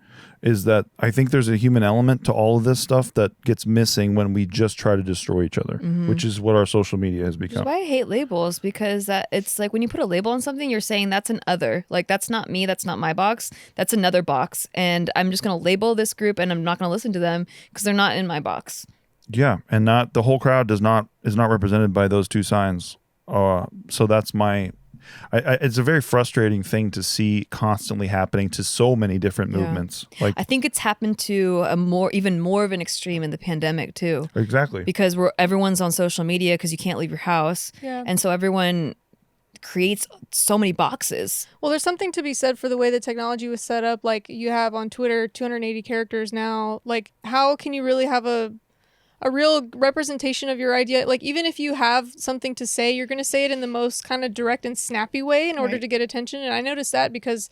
is that I think there's a human element to all of this stuff that gets missing when we just try to destroy each other, which is what our social media has become. That's why I hate labels, because it's like when you put a label on something, you're saying that's an other. Like, that's not me, that's not my box, that's another box. And I'm just going to label this group and I'm not going to listen to them because they're not in my box. Yeah, and not the whole crowd is not represented by those 2 signs. So that's my... it's a very frustrating thing to see constantly happening to so many different movements. Like, I think it's happened to even more of an extreme in the pandemic too. Exactly. Because everyone's on social media because you can't leave your house. Yeah. And so everyone creates so many boxes. Well, there's something to be said for the way the technology was set up. Like, you have on Twitter 280 characters now. Like, how can you really have a real representation of your idea? Like, even if you have something to say, you're going to say it in the most kind of direct and snappy way in order to get attention. And I noticed that because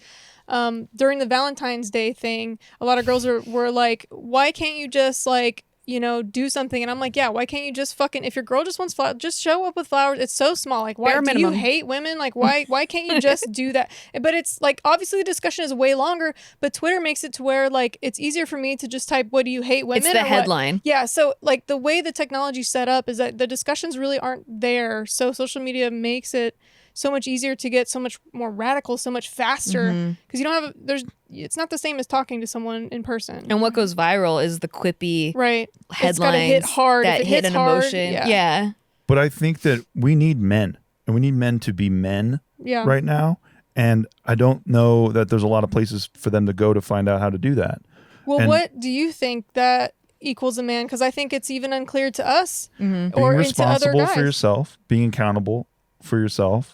during the Valentine's Day thing, a lot of girls were like, why can't you just, like, you know, do something? And I'm like, yeah, why can't you just fucking, if your girl just wants flowers, just show up with flowers. It's so small. Like, why do you hate women? Like, why can't you just do that? But it's like, obviously the discussion is way longer, but Twitter makes it to where, like, it's easier for me to just type, what do you hate women? It's the headline. Yeah. So like the way the technology's set up is that the discussions really aren't there. So social media makes it so much easier to get so much more radical, so much faster, because you don't have, it's not the same as talking to someone in person. And what goes viral is the quippy headlines. It's gotta hit hard. That hit an emotion. Yeah. But I think that we need men, and we need men to be men right now. And I don't know that there's a lot of places for them to go to find out how to do that. Well, what do you think that equals a man? Because I think it's even unclear to us or being into other responsible guys. for yourself, being accountable for yourself.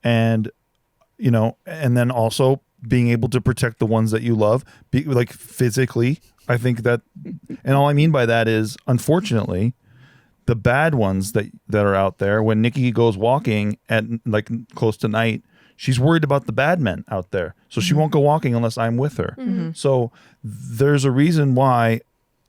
And, you know, and then also being able to protect the ones that you love, like physically. I think that, and all I mean by that is, unfortunately, the bad ones that are out there, when Nikki goes walking at like close to night, she's worried about the bad men out there. So she won't go walking unless I'm with her. So there's a reason why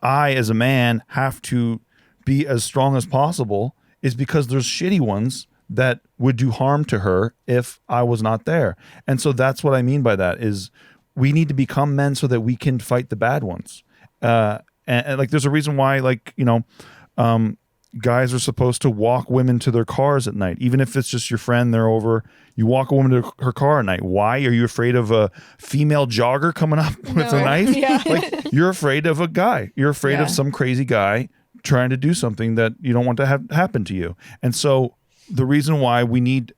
I, as a man, have to be as strong as possible, is because there's shitty ones that would do harm to her if I was not there. And so that's what I mean by that, is we need to become men so that we can fight the bad ones. And like, there's a reason why, like, you know, guys are supposed to walk women to their cars at night. Even if it's just your friend, they're over, you walk a woman to her car at night. Why? Are you afraid of a female jogger coming up with a knife? Like, you're afraid of a guy. You're afraid of some crazy guy trying to do something that you don't want to have happen to you. And so the reason why we need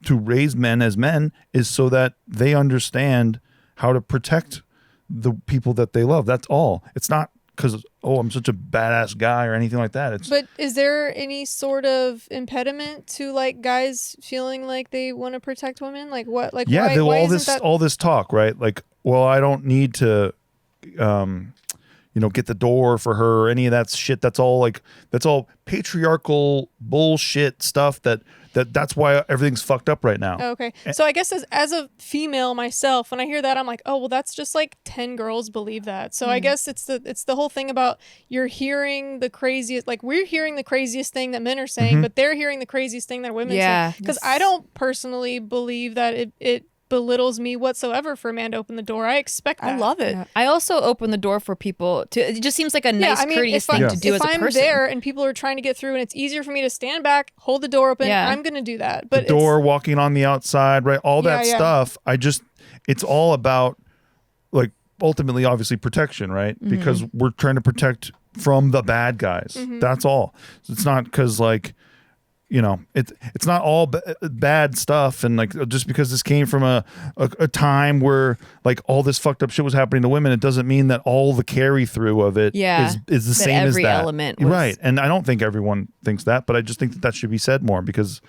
to raise men as men is so that they understand how to protect the people that they love. That's all. It's not because, oh, I'm such a badass guy or anything like that. But is there any sort of impediment to, like, guys feeling like they want to protect women? Like, what? Like, yeah, why all this talk, right? Like, well, I don't need to you know, get the door for her or any of that shit. That's all patriarchal bullshit stuff that's why everything's fucked up right now. Okay. So I guess as a female myself, when I hear that, I'm like, oh, well, that's just like 10 girls believe that. So I guess it's the whole thing about, you're hearing the craziest, like, we're hearing the craziest thing that men are saying, but they're hearing the craziest thing that women say. Because I don't personally believe that it belittles me whatsoever for a man to open the door. I expect that. I love it. Yeah. I also open the door for people to, it just seems like a nice, courteous thing to do as a person. If I'm there and people are trying to get through and it's easier for me to stand back, hold the door open, I'm going to do that. But the door, walking on the outside, right? All that stuff. It's all about, like, ultimately obviously protection, right? Because we're trying to protect from the bad guys. That's all. It's not because like, you know, it's not all bad stuff, and like just because this came from a time where like all this fucked up shit was happening to women, it doesn't mean that all the carry through of it is the same as that. Every element was... Right. And I don't think everyone thinks that, but I just think that should be said more because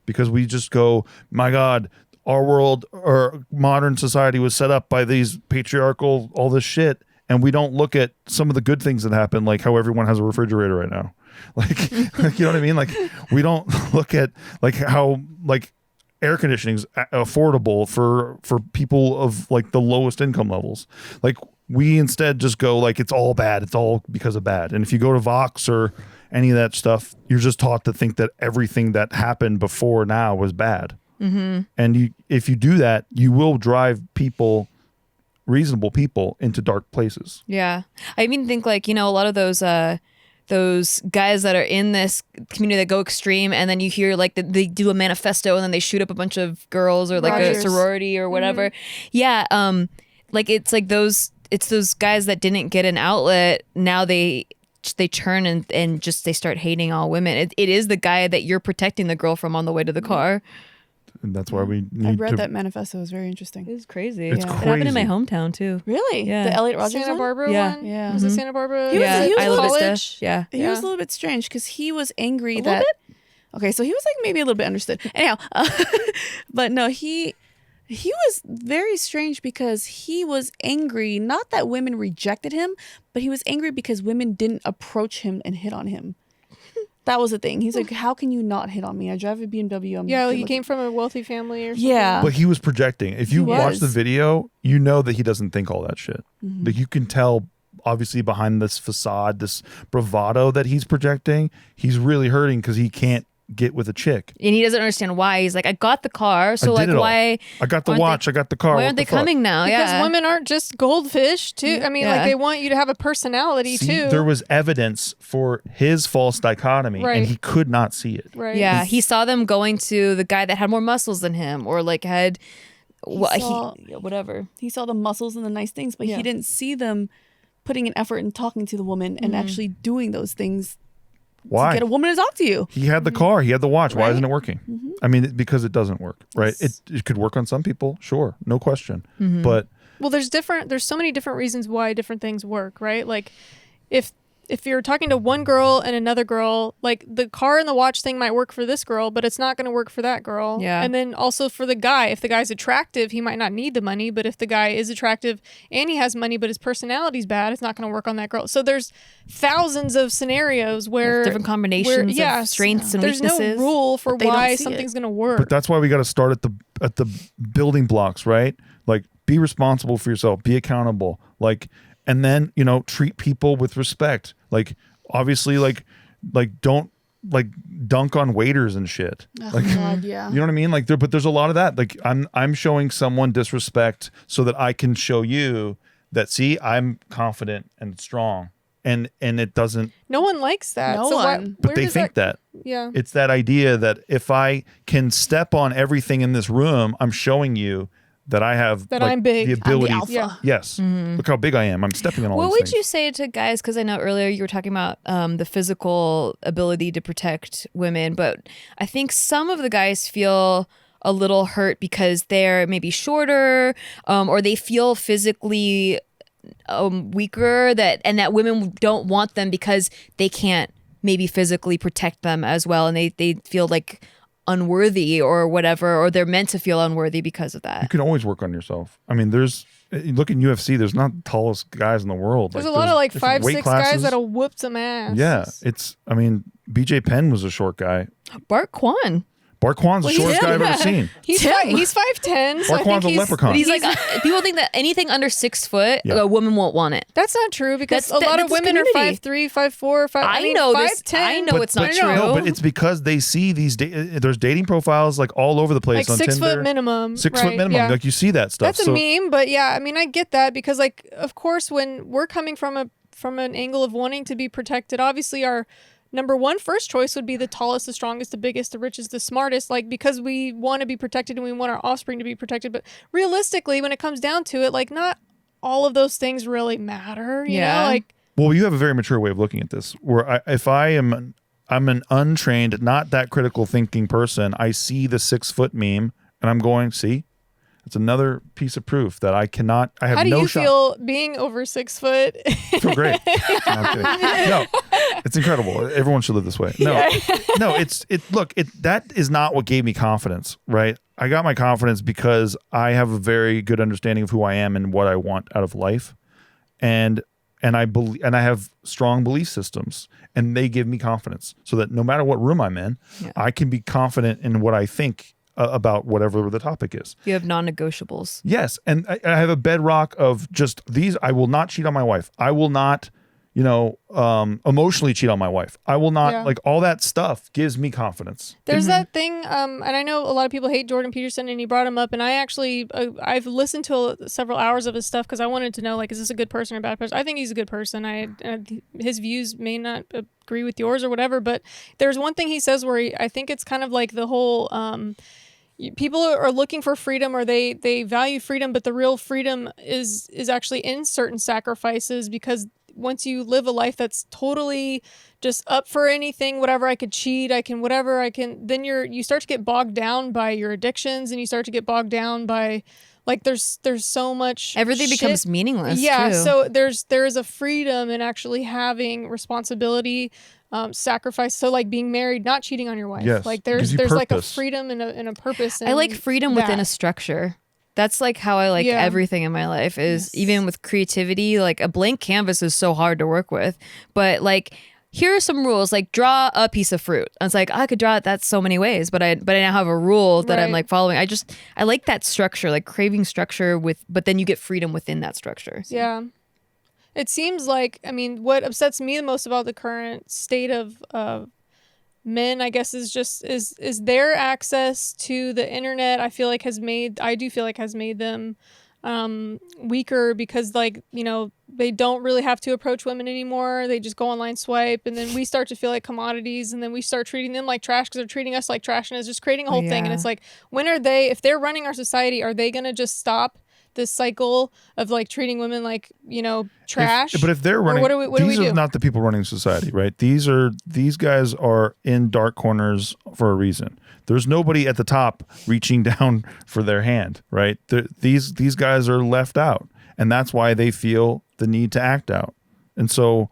we just go, my God, our world or modern society was set up by these patriarchal, all this shit, and we don't look at some of the good things that happen, like how everyone has a refrigerator right now. Like, you know what I mean? Like, we don't look at like how like air conditioning is affordable for people of like the lowest income levels. Like, we instead just go like it's all bad. It's all because of bad. And if you go to Vox or any of that stuff, you're just taught to think that everything that happened before now was bad. And if you do that, you will drive reasonable people into dark places. Yeah, I even think like, you know, a lot of those guys that are in this community that go extreme, and then you hear like they do a manifesto and then they shoot up a bunch of girls or like a sorority or whatever. Like it's like those guys that didn't get an outlet, now they turn and just they start hating all women. It is the guy that you're protecting the girl from on the way to the car. And that's why we need I read that manifesto. It was very interesting. It's crazy. It's It crazy. happened in my hometown too. Really? Yeah. The Elliot Rogers Santa one? Barbara Yeah. one? Yeah. Was it Santa Barbara? He was Yeah, in Isla Vista. college? Yeah. He was a little bit strange because he was angry A little bit? Okay, so he was like maybe a little bit understood. Anyhow, but no, he was very strange because he was angry, not that women rejected him, but he was angry because women didn't approach him and hit on him. That was the thing. He's like, how can you not hit on me? I drive a BMW. Like he came from a wealthy family or something. Yeah. But he was projecting. If you watch the video, you know that he doesn't think all that shit. Like, you can tell, obviously, behind this facade, this bravado that he's projecting, he's really hurting because he can't get with a chick. And he doesn't understand why. He's like, I got the car, so like why? I got the watch. I got the car. Why aren't they coming now? Because women aren't just goldfish too. I mean, like they want you to have a personality too. There was evidence for his false dichotomy, and he could not see it. Right. Yeah, he saw them going to the guy that had more muscles than him, or like had whatever. He saw the muscles and the nice things, but he didn't see them putting an effort in talking to the woman and actually doing those things. Why? To get a woman to talk to you. He had the car. He had the watch. Why isn't it working? I mean, because it doesn't work, right? It could work on some people, sure, no question. But well, there's so many different reasons why different things work, right? Like if you're talking to one girl and another girl, like the car and the watch thing might work for this girl, but it's not going to work for that girl. Yeah. And then also for the guy, if the guy's attractive, he might not need the money, but if the guy is attractive and he has money, but his personality's bad, it's not going to work on that girl. So there's thousands of scenarios where different combinations of strengths and there's weaknesses. There's no rule for why something's going to work. But that's why we got to start at the building blocks, right? Like, be responsible for yourself, be accountable, like, and then, you know, treat people with respect. Like, obviously, like don't like dunk on waiters and shit. Oh, God, yeah. You know what I mean? Like, but there's a lot of that. Like, I'm showing someone disrespect so that I can show you that, see, I'm confident and strong. And it doesn't. No one likes that. No one. But they think that. Yeah. It's that idea that if I can step on everything in this room, I'm showing you that I have I'm big. the ability. I'm the alpha. Yes. Look how big I am. I'm stepping on all What these would things. you say to guys? Because I know earlier you were talking about the physical ability to protect women, but I think some of the guys feel a little hurt because they're maybe shorter, or they feel physically weaker, and that women don't want them because they can't maybe physically protect them as well, and they feel like unworthy or whatever, or they're meant to feel unworthy because of that. You can always work on yourself. I mean, you look in UFC, there's not the tallest guys in the world. There's a lot of like different 5'6" guys that'll whoop some ass. Yeah, I mean, BJ Penn was a short guy. Bart Kwan. Bart Kwan's the shortest guy I've ever seen. He's 5'10". So Bart Kwan's a leprechaun. But he's like, people think that anything under 6 foot, a woman won't want it. That's not true because That's a lot of this women community. are 5'3", 5'4", 5. I know this. 5'10". I know it's not true. No, but it's because they see these. There's dating profiles like all over the place Like on 6 Tinder. foot minimum. 6 foot right, minimum. yeah. Like, you see that stuff. That's a meme, but yeah, I mean, I get that because, like, of course, when we're coming from an angle of wanting to be protected, obviously our number one first choice would be the tallest, the strongest, the biggest, the richest, the smartest, like, because we want to be protected and we want our offspring to be protected. But realistically, when it comes down to it, like, not all of those things really matter. You know, like. Well, you have a very mature way of looking at this. Where I'm an untrained, not that critical thinking person. I see the 6 foot meme, and I'm going, see, it's another piece of proof that I have no shot. How do you feel being over 6 foot? I feel great. No, I'm kidding. No, it's incredible. Everyone should live this way. No, that is not what gave me confidence, right? I got my confidence because I have a very good understanding of who I am and what I want out of life. And I believe, and I have strong belief systems, and they give me confidence so that no matter what room I'm in, I can be confident in what I think about whatever the topic is. You have non-negotiables. Yes. And I have a bedrock of just these. I will not cheat on my wife. I will not, emotionally cheat on my wife. I will not, like, all that stuff gives me confidence. There's that thing, and I know a lot of people hate Jordan Peterson, and he brought him up, and I actually, I've listened to several hours of his stuff because I wanted to know, like, is this a good person or a bad person? I think he's a good person. His views may not agree with yours or whatever, but there's one thing he says where I think it's kind of like the whole, people are looking for freedom, or they value freedom, but the real freedom is actually in certain sacrifices, because once you live a life that's totally just up for anything, whatever, I could cheat, I can, whatever I can, then you start to get bogged down by your addictions, and you start to get bogged down by, like, there's so much everything shit. Becomes meaningless. Yeah. Too. So there is a freedom in actually having responsibility, sacrifice. So, like, being married, not cheating on your wife. Yes, like there's purpose. like a freedom and a purpose. I like freedom within a structure. That's like how I like everything in my life is even with creativity. Like, a blank canvas is so hard to work with, but like, here are some rules, like draw a piece of fruit. I was like, I could draw it that so many ways, but I now have a rule that I'm like following. I like that structure, like craving structure but then you get freedom within that structure. Yeah. It seems like, I mean, what upsets me the most about the current state of men, I guess, is their access to the internet. I do feel like has made them weaker, because, like, they don't really have to approach women anymore. They just go online, swipe, and then we start to feel like commodities, and then we start treating them like trash because they're treating us like trash, and it's just creating a whole thing. And it's like, if they're running our society, are they gonna just stop this cycle of, like, treating women like, trash? But if they're running, these are not the people running society, right? These guys are in dark corners for a reason. There's nobody at the top reaching down for their hand, right? These guys are left out, and that's why they feel the need to act out. And so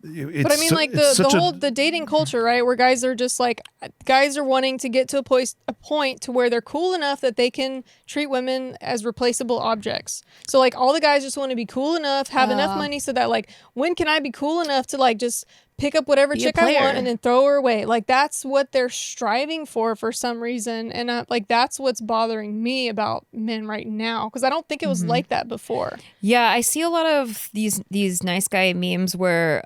but I mean, like, the dating culture, right, where guys are wanting to get to a point to where they're cool enough that they can treat women as replaceable objects. So, like, all the guys just want to be cool enough, have enough money, so that, like, when can I be cool enough to, like, just pick up whatever chick I want and then throw her away? Like, that's what they're striving for some reason. And like, that's what's bothering me about men right now, because I don't think it was like that before. Yeah, I see a lot of these nice guy memes where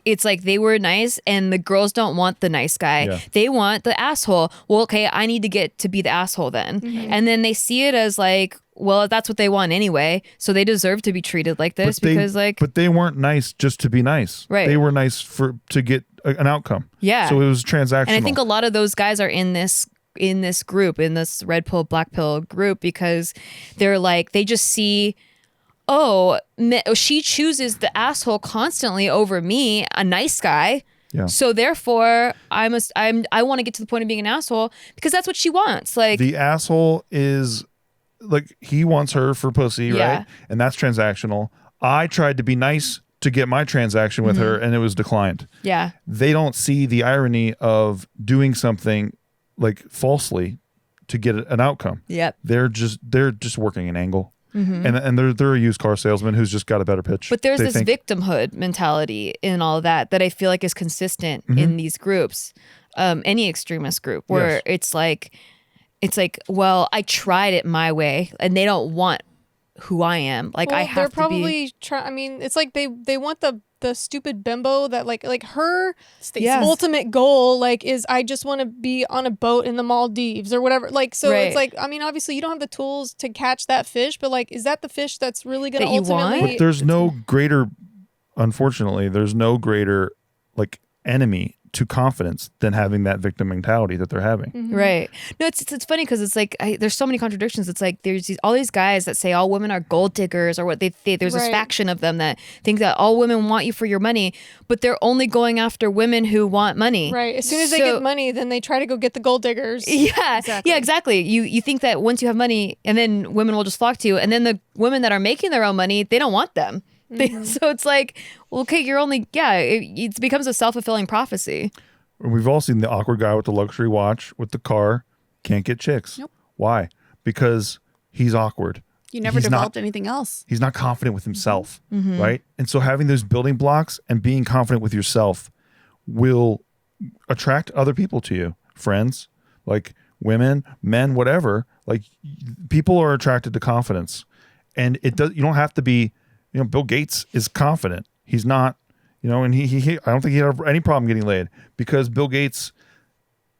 it's like they were nice and the girls don't want the nice guy. Yeah. They want the asshole. Well, okay, I need to get to be the asshole then. And then they see it as like, well, that's what they want anyway, so they deserve to be treated like this, but they weren't nice just to be nice. Right. They were nice to get an outcome. Yeah. So it was transactional. And I think a lot of those guys are in this group, in this red pill, black pill group, because they're like, they just see, she chooses the asshole constantly over me, a nice guy. Yeah. So therefore, I want to get to the point of being an asshole because that's what she wants. Like, the asshole is, like, he wants her for pussy, right? And that's transactional. I tried to be nice to get my transaction with her, and it was declined. Yeah. They don't see the irony of doing something, like, falsely to get an outcome. Yep. They're just working an angle. And they're a used car salesman who's just got a better pitch. But there's this victimhood mentality in all that I feel like is consistent in these groups, any extremist group, where it's like, well, I tried it my way, and they don't want who I am. Like, I have to be. They're probably I mean, it's like they want the stupid bimbo that like her ultimate goal, like, is I just want to be on a boat in the Maldives or whatever. Like, so it's like, I mean, obviously you don't have the tools to catch that fish, but, like, is that the fish that's really going to ultimately? But there's no greater, unfortunately, like, enemy to confidence than having that victim mentality that they're having. Right. No, it's funny because it's like there's so many contradictions. It's like there's all these guys that say all women are gold diggers or what they there's this faction of them that think that all women want you for your money, but they're only going after women who want money. Right. As soon as they get money, then they try to go get the gold diggers. Yeah. Exactly. Yeah, exactly. You think that once you have money and then women will just flock to you, and then the women that are making their own money, they don't want them. So it's like, well, okay, you're only, it becomes a self-fulfilling prophecy. We've all seen the awkward guy with the luxury watch, with the car, can't get chicks. Nope. Why? Because he's awkward. You never developed anything else. He's not confident with himself, right? And so having those building blocks and being confident with yourself will attract other people to you. Friends, like women, men, whatever. Like people are attracted to confidence. And you don't have to be, Bill Gates is confident. He's not, and he I don't think he had any problem getting laid because Bill Gates,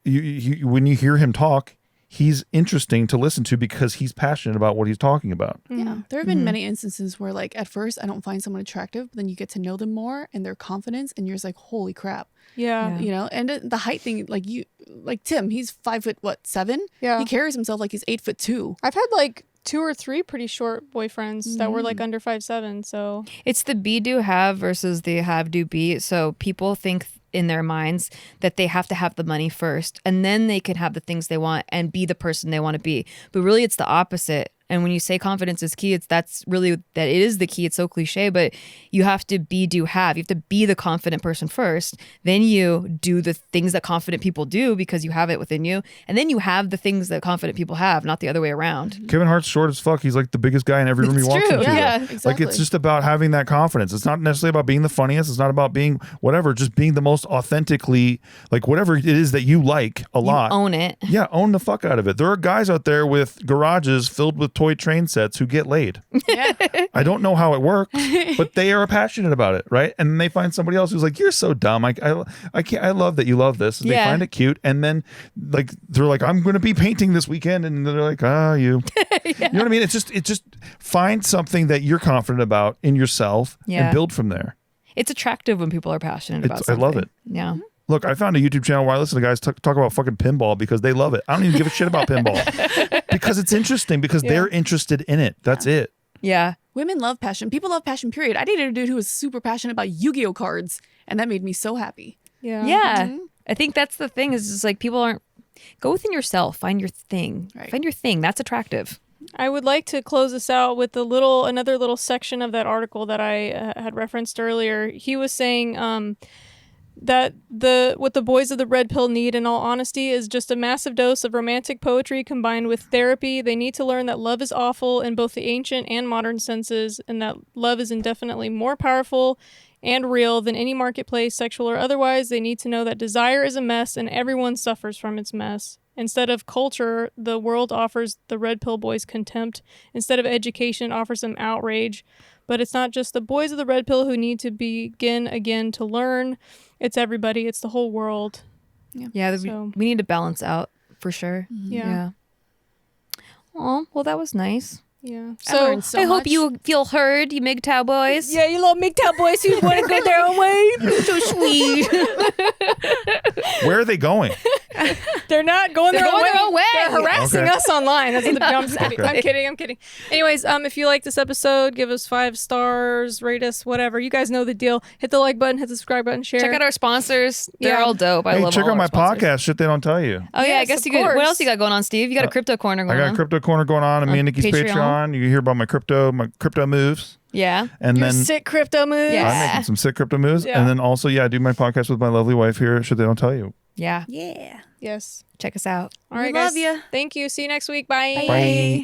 when you hear him talk, he's interesting to listen to because he's passionate about what he's talking about. Yeah. There have been many instances where like at first I don't find someone attractive, but then you get to know them more and their confidence and you're just like, holy crap. Yeah. And the height thing, like Tim, he's 5'7"? Yeah. He carries himself like he's 8'2". I've had like 2 or 3 pretty short boyfriends that were like under 5'7". So it's the be do have versus the have do be. So people think in their minds that they have to have the money first and then they can have the things they want and be the person they want to be. But really it's the opposite. And when you say confidence is key, that's really that it is the key. It's so cliche, but you have to be, do, have. You have to be the confident person first. Then you do the things that confident people do because you have it within you. And then you have the things that confident people have, not the other way around. Kevin Hart's short as fuck. He's like the biggest guy in every room he walks into. Yeah, exactly. Like it's just about having that confidence. It's not necessarily about being the funniest. It's not about being whatever, just being the most authentically, like whatever it is that you like a lot. Own it. Yeah, own the fuck out of it. There are guys out there with garages filled with toy train sets who get laid. Yeah. I don't know how it works, but they are passionate about it, right? And then they find somebody else who's like, "You're so dumb. I can't. I love that you love this." And they find it cute, and then like they're like, "I'm going to be painting this weekend," and they're like, you." You know what I mean? It's just find something that you're confident about in yourself and build from there. It's attractive when people are passionate about I something. love it. Yeah. Look, I found a YouTube channel where I listen to guys talk about fucking pinball because they love it. I don't even give a shit about pinball because it's interesting because they're interested in it. That's it. Yeah. Women love passion. People love passion, period. I dated a dude who was super passionate about Yu-Gi-Oh cards, and that made me so happy. Yeah. Yeah. I think that's the thing is just like people aren't, go within yourself, find your thing. Right. Find your thing. That's attractive. I would like to close this out with another little section of that article that I had referenced earlier. He was saying that what the boys of the red pill need, in all honesty, is just a massive dose of romantic poetry combined with therapy. They need to learn that love is awful in both the ancient and modern senses, and that love is indefinitely more powerful and real than any marketplace, sexual or otherwise. They need to know that desire is a mess and everyone suffers from its mess. Instead of culture, the world offers the red pill boys contempt. Instead of education, it offers them outrage. But it's not just the boys of the red pill who need to begin again to learn. It's everybody. It's the whole world. Yeah, we need to balance out for sure. Yeah. Oh, well, that was nice. Yeah. So I hope you feel heard, you MGTOW boys. Yeah, you little MGTOW boys who want to go their own way. So sweet. Where are they going? They're not going their own way. They're harassing Okay. us online. That's what I'm just kidding. Okay. I'm kidding. Anyways, if you like this episode, give us 5 stars, rate us, whatever. You guys know the deal. Hit the like button, hit the subscribe button, share. Check out our sponsors. They're all dope. I love check all out our my sponsors. podcast. Shit, they don't tell you. Oh yeah, I Yes, guess of you could. course. What else you got going on, Steve? You got a crypto corner going I got on. a crypto corner going on. And me and Nikki's Patreon. You can hear about my crypto moves. Yeah. And Your then sick crypto moves. Yeah. I'm making some sick crypto moves. Yeah. And then also, I do my podcast with my lovely wife here. Shit, they don't tell you. Yeah. Yeah. Yes. Check us out. All right, We love guys. ya. Thank you. See you next week. Bye. Bye.